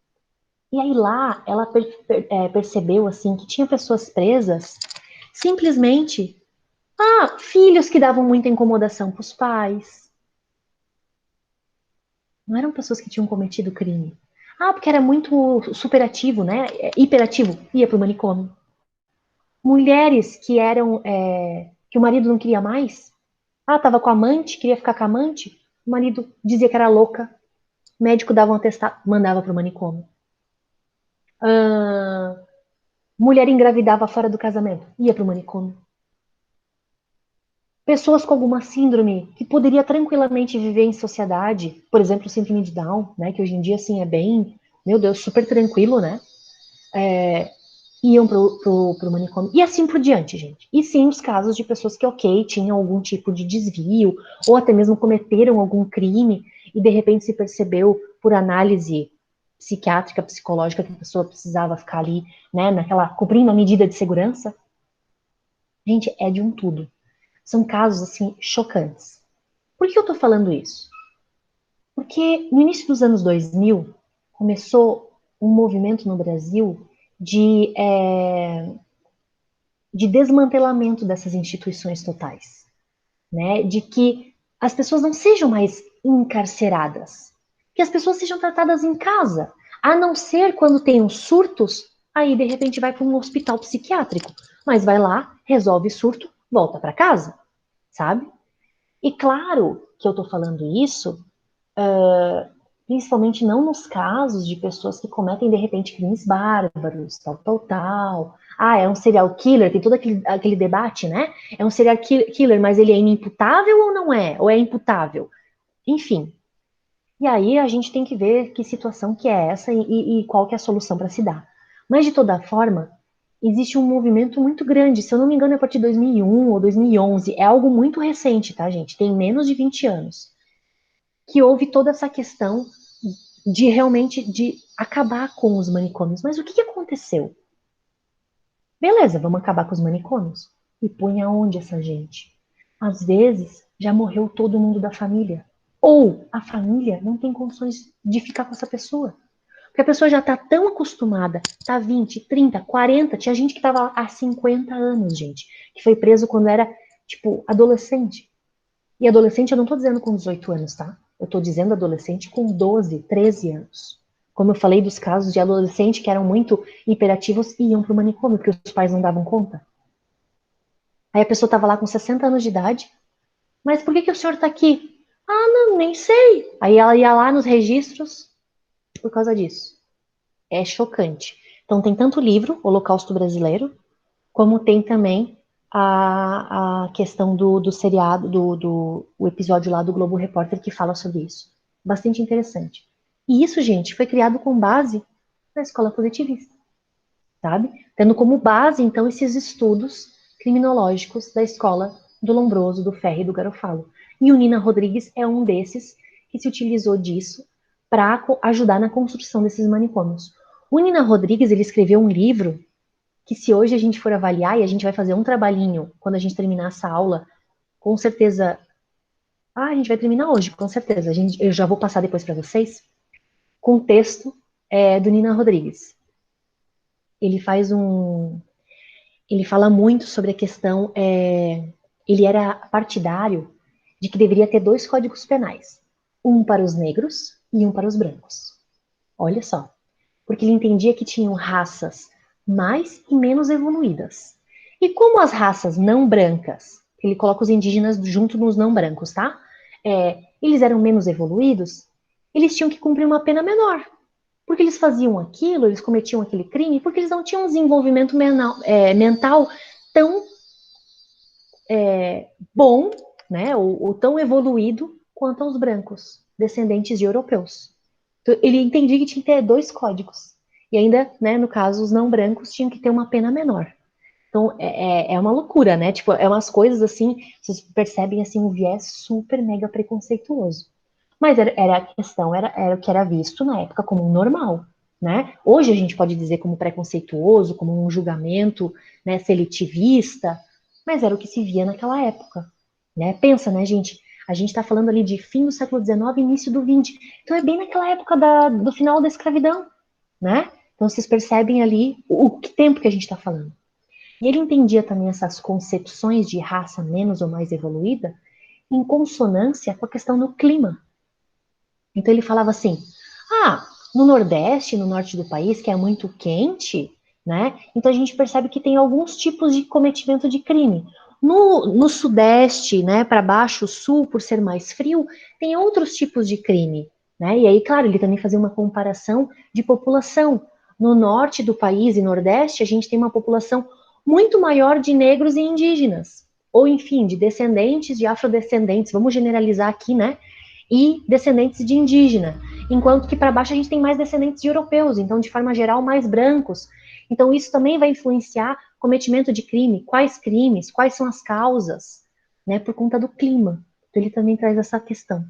e aí lá ela percebeu assim que tinha pessoas presas simplesmente, filhos que davam muita incomodação para os pais. Não eram pessoas que tinham cometido crime. Porque era muito superativo, né? Hiperativo, ia para o manicômio. Mulheres que eram que o marido não queria mais. Tava com a amante, queria ficar com a amante. O marido dizia que era louca. Médico dava um atestado, mandava para o manicômio. Mulher engravidava fora do casamento, ia para o manicômio. Pessoas com alguma síndrome que poderia tranquilamente viver em sociedade, por exemplo, síndrome de Down, né, que hoje em dia assim é bem, meu Deus, super tranquilo, né? Iam pro manicômio. E assim por diante, gente. E sim, os casos de pessoas que, ok, tinham algum tipo de desvio, ou até mesmo cometeram algum crime, e de repente se percebeu, por análise psiquiátrica, psicológica, que a pessoa precisava ficar ali, né, cumprindo a medida de segurança. Gente, é de um tudo. São casos, assim, chocantes. Por que eu tô falando isso? Porque no início dos anos 2000, começou um movimento no Brasil de desmantelamento dessas instituições totais, né? De que as pessoas não sejam mais encarceradas, que as pessoas sejam tratadas em casa, a não ser quando tem uns surtos, aí de repente vai para um hospital psiquiátrico, mas vai lá, resolve surto, volta para casa, sabe? E claro que eu tô falando isso principalmente não nos casos de pessoas que cometem, de repente, crimes bárbaros, tal. Ah, é um serial killer, tem todo aquele debate, né? É um serial killer, mas ele é inimputável ou não é? Ou é imputável? Enfim. E aí a gente tem que ver que situação que é essa e qual que é a solução para se dar. Mas, de toda forma, existe um movimento muito grande. Se eu não me engano, é a partir de 2001 ou 2011. É algo muito recente, tá, gente? Tem menos de 20 anos. Que houve toda essa questão de realmente de acabar com os manicômios. Mas o que aconteceu? Beleza, vamos acabar com os manicômios. E põe aonde essa gente? Às vezes, já morreu todo mundo da família. Ou a família não tem condições de ficar com essa pessoa. Porque a pessoa já está tão acostumada, tá 20, 30, 40, tinha gente que estava há 50 anos, gente, que foi preso quando era, tipo, adolescente. E adolescente eu não estou dizendo com 18 anos, tá? Eu estou dizendo adolescente com 12, 13 anos. Como eu falei dos casos de adolescente que eram muito hiperativos e iam para o manicômio, porque os pais não davam conta. Aí a pessoa estava lá com 60 anos de idade. Mas por que o senhor está aqui? Ah, não, nem sei. Aí ela ia lá nos registros por causa disso. É chocante. Então tem tanto livro, Holocausto Brasileiro, como tem também a questão do seriado, o episódio lá do Globo Repórter que fala sobre isso. Bastante interessante. E isso, gente, foi criado com base na escola positivista, sabe? Tendo como base, então, esses estudos criminológicos da escola do Lombroso, do Ferri e do Garofalo. E o Nina Rodrigues é um desses que se utilizou disso para ajudar na construção desses manicômios. O Nina Rodrigues, ele escreveu um livro que se hoje a gente for avaliar e a gente vai fazer um trabalhinho quando a gente terminar essa aula, com certeza. Ah, a gente vai terminar hoje, com certeza. Eu já vou passar depois para vocês com o texto do Nina Rodrigues. Ele faz um. Ele fala muito sobre a questão. Ele era partidário de que deveria ter dois códigos penais: um para os negros e um para os brancos. Olha só. Porque ele entendia que tinham raças mais e menos evoluídas. E como as raças não brancas, ele coloca os indígenas junto nos não brancos, tá? Eles eram menos evoluídos, eles tinham que cumprir uma pena menor. Porque eles faziam aquilo, eles cometiam aquele crime, porque eles não tinham um desenvolvimento mental tão bom, né, ou tão evoluído quanto os brancos, descendentes de europeus. Então, ele entendia que tinha que ter dois códigos. E ainda, né, no caso, os não brancos tinham que ter uma pena menor. Então, é uma loucura, né? Tipo, é umas coisas assim, vocês percebem assim um viés super mega preconceituoso. Mas era a questão, era o que era visto na época como normal, né? Hoje a gente pode dizer como preconceituoso, como um julgamento, né, seletivista, mas era o que se via naquela época, né? Pensa, né, gente? A gente está falando ali de fim do século XIX, início do XX. Então é bem naquela época do final da escravidão, né? Então vocês percebem ali o que tempo que a gente está falando. E ele entendia também essas concepções de raça menos ou mais evoluída em consonância com a questão do clima. Então ele falava assim: ah, no Nordeste, no norte do país, que é muito quente, né? Então a gente percebe que tem alguns tipos de cometimento de crime. No Sudeste, né, para baixo, Sul, por ser mais frio, tem outros tipos de crime, né? E aí, claro, ele também fazia uma comparação de população. No norte do país e nordeste, a gente tem uma população muito maior de negros e indígenas, ou enfim, de descendentes, de afrodescendentes, vamos generalizar aqui, né? E descendentes de indígena, enquanto que para baixo a gente tem mais descendentes de europeus, então, de forma geral, mais brancos. Então, isso também vai influenciar cometimento de crime, crimes, quais são as causas, né, por conta do clima. Então, ele também traz essa questão.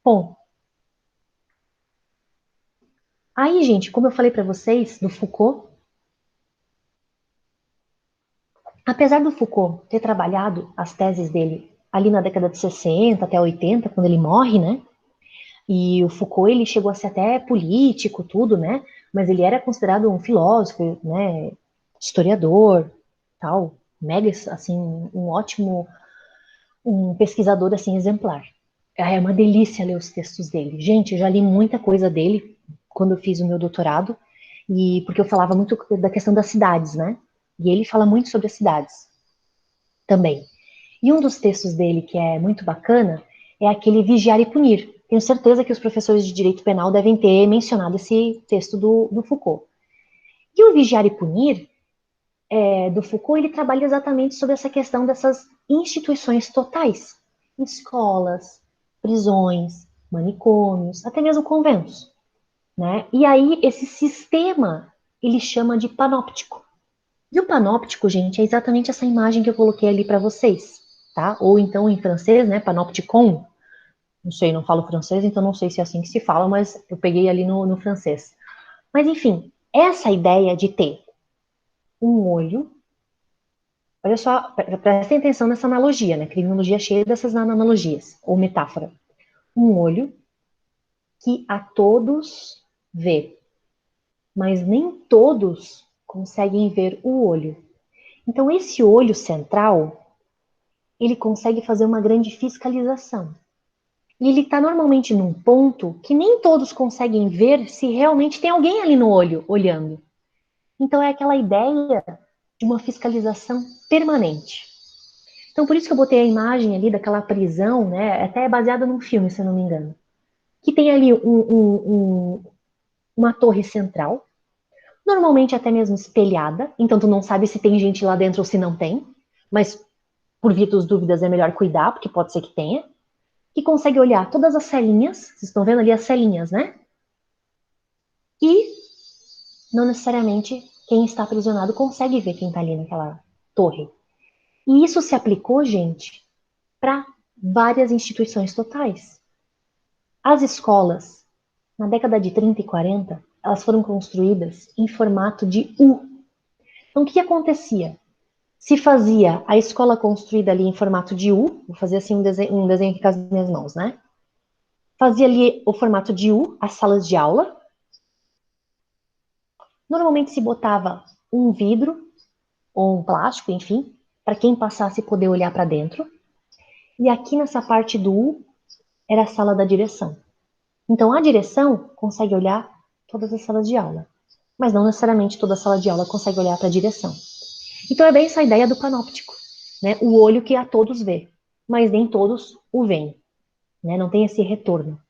Bom, aí, gente, como eu falei para vocês, do Foucault, apesar do Foucault ter trabalhado as teses dele ali na década de 60 até 80, quando ele morre, né? E o Foucault, ele chegou a ser até político, tudo, né? Mas ele era considerado um filósofo, né? Historiador, tal, mega, assim, um ótimo, um pesquisador, assim, exemplar. É uma delícia ler os textos dele. Gente, eu já li muita coisa dele quando eu fiz o meu doutorado, e porque eu falava muito da questão das cidades, né? E ele fala muito sobre as cidades também. E um dos textos dele que é muito bacana é aquele Vigiar e Punir. Tenho certeza que os professores de direito penal devem ter mencionado esse texto do Foucault. E o Vigiar e Punir, do Foucault, ele trabalha exatamente sobre essa questão dessas instituições totais, escolas, prisões, manicômios, até mesmo conventos, né? E aí esse sistema ele chama de panóptico. E o panóptico, gente, é exatamente essa imagem que eu coloquei ali para vocês, tá? Ou então em francês, né, panopticon. Não sei, não falo francês, então não sei se é assim que se fala, mas eu peguei ali no francês. Mas enfim, essa ideia de ter um olho, olha só, prestem atenção nessa analogia, né? Criminologia é cheia dessas analogias, ou metáfora. Um olho que a todos vê, mas nem todos conseguem ver o olho. Então, esse olho central, ele consegue fazer uma grande fiscalização. E ele está normalmente num ponto que nem todos conseguem ver se realmente tem alguém ali no olho olhando. Então, é aquela ideia de uma fiscalização permanente. Então, por isso que eu botei a imagem ali daquela prisão, né? Até é baseada num filme, se eu não me engano. Que tem ali uma torre central, normalmente até mesmo espelhada, então tu não sabe se tem gente lá dentro ou se não tem, mas por via das dúvidas é melhor cuidar, porque pode ser que tenha, que consegue olhar todas as celinhas, vocês estão vendo ali as celinhas, né? E não necessariamente quem está aprisionado consegue ver quem está ali naquela torre. E isso se aplicou, gente, para várias instituições totais. As escolas, na década de 30 e 40, elas foram construídas em formato de U. Então, o que acontecia? Se fazia a escola construída ali em formato de U, vou fazer assim um desenho aqui com as minhas mãos, né? Fazia ali o formato de U, as salas de aula. Normalmente se botava um vidro ou um plástico, enfim, para quem passasse poder olhar para dentro. E aqui nessa parte do U era a sala da direção. Então a direção consegue olhar todas as salas de aula, mas não necessariamente toda sala de aula consegue olhar para a direção. Então é bem essa ideia do panóptico, né? O olho que a todos vê, mas nem todos o veem, né? Não tem esse retorno.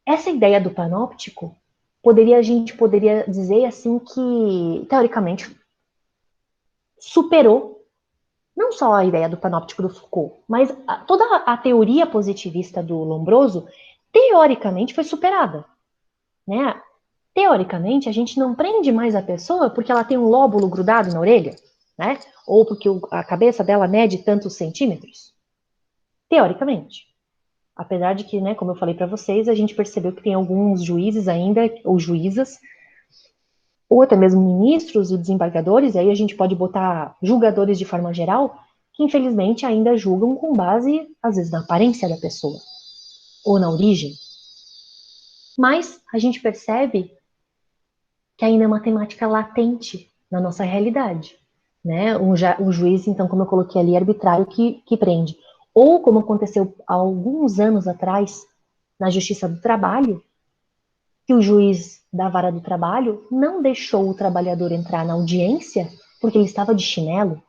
Essa ideia do panóptico a gente poderia dizer assim que teoricamente superou não só a ideia do panóptico do Foucault, mas toda a teoria positivista do Lombroso, teoricamente, foi superada. Né? Teoricamente, a gente não prende mais a pessoa porque ela tem um lóbulo grudado na orelha, né? Ou porque a cabeça dela mede tantos centímetros. Teoricamente. Apesar de que, né, como eu falei para vocês, a gente percebeu que tem alguns juízes ainda, ou juízas, ou até mesmo ministros e desembargadores, e aí a gente pode botar julgadores de forma geral, que infelizmente ainda julgam com base, às vezes, na aparência da pessoa, ou na origem. Mas a gente percebe que ainda é uma temática latente na nossa realidade. Né? O juiz, então, como eu coloquei ali, é arbitrário que prende. Ou, como aconteceu há alguns anos atrás, na Justiça do Trabalho, que o juiz da vara do trabalho não deixou o trabalhador entrar na audiência porque ele estava de chinelo.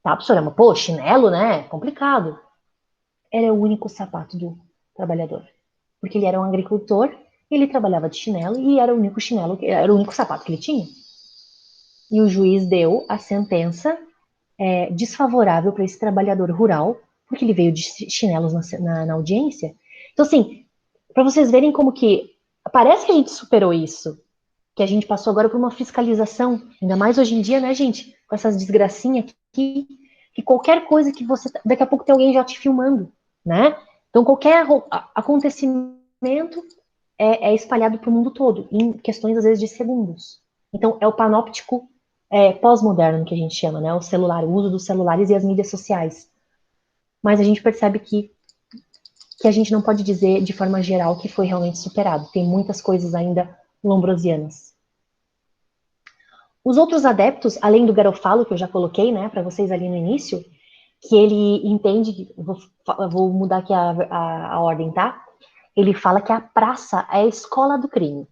Tá, professora? Mas, pô, chinelo, né? É complicado. era o único sapato do trabalhador. Porque ele era um agricultor, ele trabalhava de chinelo e era o único chinelo, era o único sapato que ele tinha. E o juiz deu a sentença desfavorável para esse trabalhador rural, porque ele veio de chinelos na audiência. Então, assim, para vocês verem como que parece que a gente superou isso, que a gente passou agora por uma fiscalização, ainda mais hoje em dia, né, gente, com essas desgracinhas aqui, que qualquer coisa que você, daqui a pouco tem alguém já te filmando, né? Então, qualquer acontecimento é espalhado para o mundo todo, em questões, às vezes, de segundos. Então, é o panóptico pós-moderno, que a gente chama, né? O celular, o uso dos celulares e as mídias sociais. Mas a gente percebe que a gente não pode dizer, de forma geral, que foi realmente superado. Tem muitas coisas ainda lombrosianas. Os outros adeptos, além do Garofalo, que eu já coloquei, né, para vocês ali no início, que ele entende, vou mudar aqui a ordem, tá? Ele fala que a praça é a escola do crime.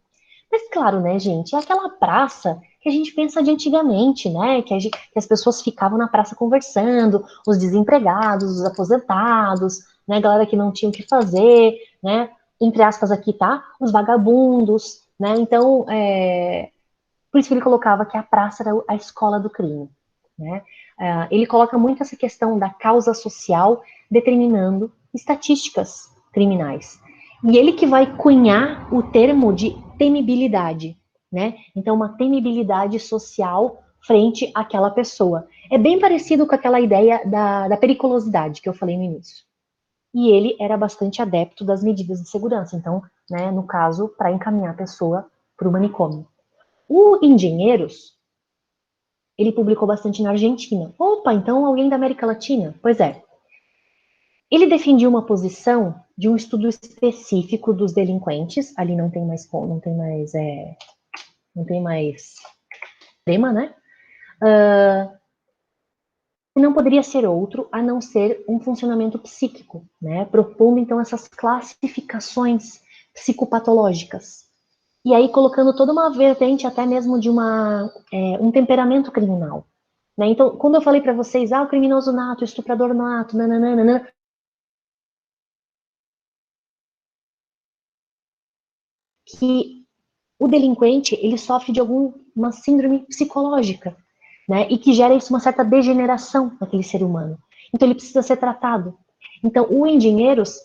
Mas claro, né, gente, é aquela praça que a gente pensa de antigamente, né, que as pessoas ficavam na praça conversando, os desempregados, os aposentados, né, a galera que não tinha o que fazer, né, entre aspas aqui, tá? Os vagabundos, né, então, por isso que ele colocava que a praça era a escola do crime, né. Ele coloca muito essa questão da causa social determinando estatísticas criminais. E ele que vai cunhar o termo de temibilidade, né? Então, uma temibilidade social frente àquela pessoa. É bem parecido com aquela ideia da periculosidade que eu falei no início. E ele era bastante adepto das medidas de segurança, então, né, no caso, para encaminhar a pessoa para o manicômio. O Engenheiros, ele publicou bastante na Argentina. Opa, então alguém da América Latina? Pois é. Ele defendia uma posição de um estudo específico dos delinquentes. Ali não tem mais tema, né? Não poderia ser outro a não ser um funcionamento psíquico, né? Propondo então essas classificações psicopatológicas. E aí colocando toda uma vertente até mesmo de um temperamento criminal. Né? Então, quando eu falei para vocês, o criminoso nato, o estuprador nato, nananana, que o delinquente, ele sofre de alguma síndrome psicológica, né? E que gera isso uma certa degeneração naquele ser humano. Então, ele precisa ser tratado. Então, o Engenheiros,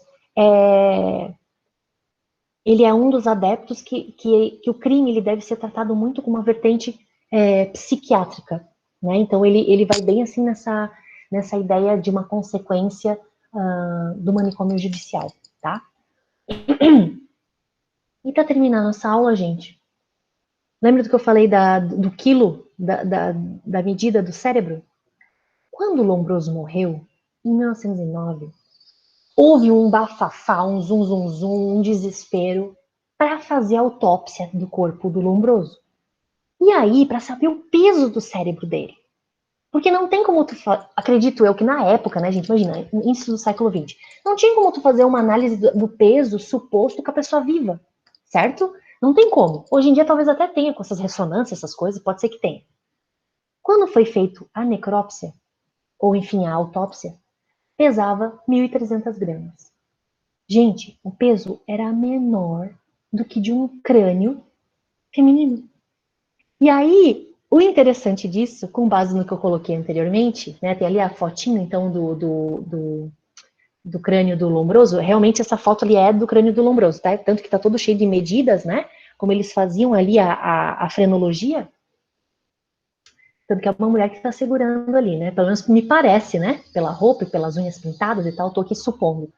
ele é um dos adeptos que o crime ele deve ser tratado muito com uma vertente psiquiátrica, né? Então, ele vai bem assim nessa ideia de uma consequência do manicômio judicial, tá? E para terminar nossa aula, gente, lembra do que eu falei do quilo, da medida do cérebro? Quando o Lombroso morreu, em 1909, houve um bafafá, um zum zum zum, um desespero para fazer a autópsia do corpo do Lombroso. E aí, para saber o peso do cérebro dele. Porque não tem como tu, acredito eu que na época, né, gente, imagina, início do século XX, não tinha como tu fazer uma análise do peso suposto com a pessoa viva, certo? Não tem como. Hoje em dia talvez até tenha com essas ressonâncias, essas coisas, pode ser que tenha. Quando foi feito a necrópsia, ou enfim, a autópsia, pesava 1.300 gramas. Gente, o peso era menor do que de um crânio feminino. E aí, o interessante disso, com base no que eu coloquei anteriormente, né, tem ali a fotinha, então, do crânio do Lombroso, realmente essa foto ali é do crânio do Lombroso, tá? Tanto que tá todo cheio de medidas, né, como eles faziam ali a frenologia, tanto que é uma mulher que está segurando ali, né, pelo menos me parece, né, pela roupa e pelas unhas pintadas e tal, tô aqui supondo.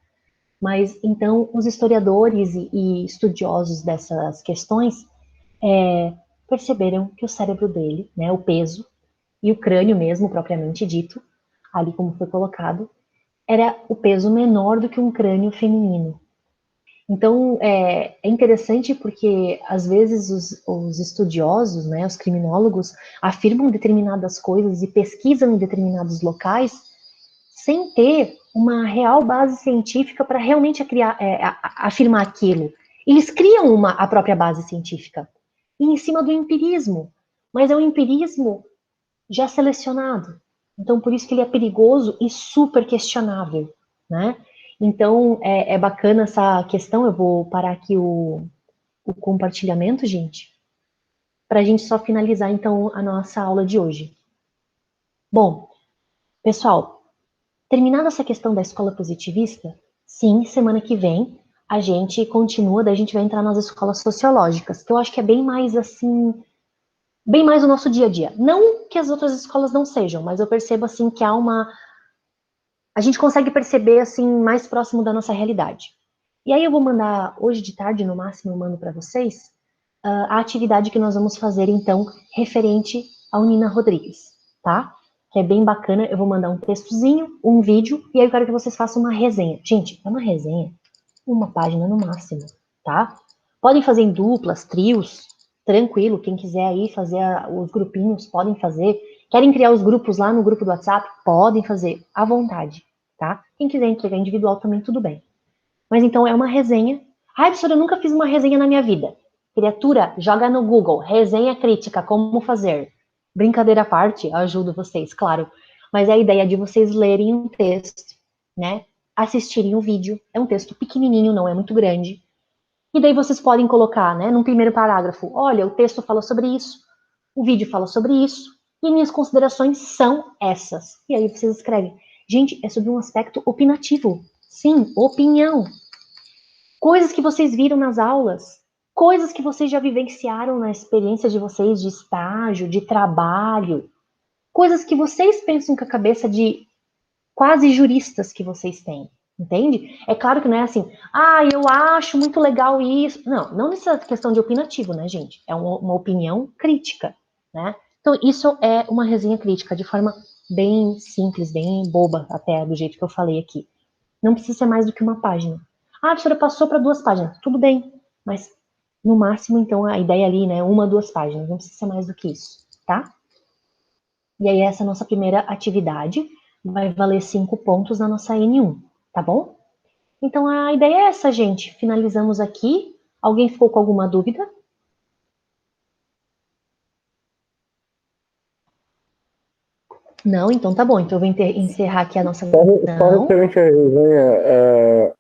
Mas, então, os historiadores e estudiosos dessas questões perceberam que o cérebro dele, né, o peso, e o crânio mesmo, propriamente dito, ali como foi colocado, era o peso menor do que um crânio feminino. Então, é interessante porque, às vezes, os estudiosos, né, os criminólogos, afirmam determinadas coisas e pesquisam em determinados locais sem ter uma real base científica para realmente afirmar aquilo. Eles criam a própria base científica, e em cima do empirismo, mas é um empirismo já selecionado. Então, por isso que ele é perigoso e super questionável, né? Então, é bacana essa questão. Eu vou parar aqui o compartilhamento, gente, para a gente só finalizar, então, a nossa aula de hoje. Bom, pessoal, terminada essa questão da escola positivista, sim, semana que vem a gente continua, daí a gente vai entrar nas escolas sociológicas, que eu acho que é bem mais assim, bem mais o nosso dia a dia. Não que as outras escolas não sejam, mas eu percebo assim que há uma... A gente consegue perceber assim mais próximo da nossa realidade. E aí eu vou mandar, hoje de tarde, no máximo, eu mando para vocês, a atividade que nós vamos fazer, então, referente ao Nina Rodrigues, tá? Que é bem bacana, eu vou mandar um textozinho, um vídeo, e aí eu quero que vocês façam uma resenha. Gente, é uma resenha, uma página no máximo, tá? Podem fazer em duplas, trios, tranquilo, quem quiser aí fazer os grupinhos, podem fazer. Querem criar os grupos lá no grupo do WhatsApp? Podem fazer, à vontade, tá? Quem quiser entregar individual também, tudo bem. Mas então é uma resenha. Ai, professora, eu nunca fiz uma resenha na minha vida. Criatura, joga no Google, resenha crítica, como fazer. Brincadeira à parte, eu ajudo vocês, claro. Mas é a ideia de vocês lerem um texto, né? Assistirem um vídeo. É um texto pequenininho, não é muito grande. E daí vocês podem colocar, né, num primeiro parágrafo, olha, o texto fala sobre isso, o vídeo fala sobre isso, e minhas considerações são essas. E aí vocês escrevem. Gente, é sobre um aspecto opinativo. Sim, opinião. Coisas que vocês viram nas aulas, coisas que vocês já vivenciaram na experiência de vocês de estágio, de trabalho, coisas que vocês pensam com a cabeça de quase juristas que vocês têm, entende? É claro que não é assim, eu acho muito legal isso. Não, não nessa questão de opinativo, né, gente? É uma opinião crítica, né? Então, isso é uma resenha crítica, de forma bem simples, bem boba, até do jeito que eu falei aqui. Não precisa ser mais do que uma página. Ah, a professora passou para 2 páginas. Tudo bem, mas no máximo, então, a ideia ali, né, 1, 2 páginas. Não precisa ser mais do que isso, tá? E aí, essa é a nossa primeira atividade. Vai valer 5 pontos na nossa N1, tá bom? Então, a ideia é essa, gente. Finalizamos aqui. Alguém ficou com alguma dúvida? Não? Então tá bom. Então eu vou encerrar aqui a nossa Só reunião. referente à resenha,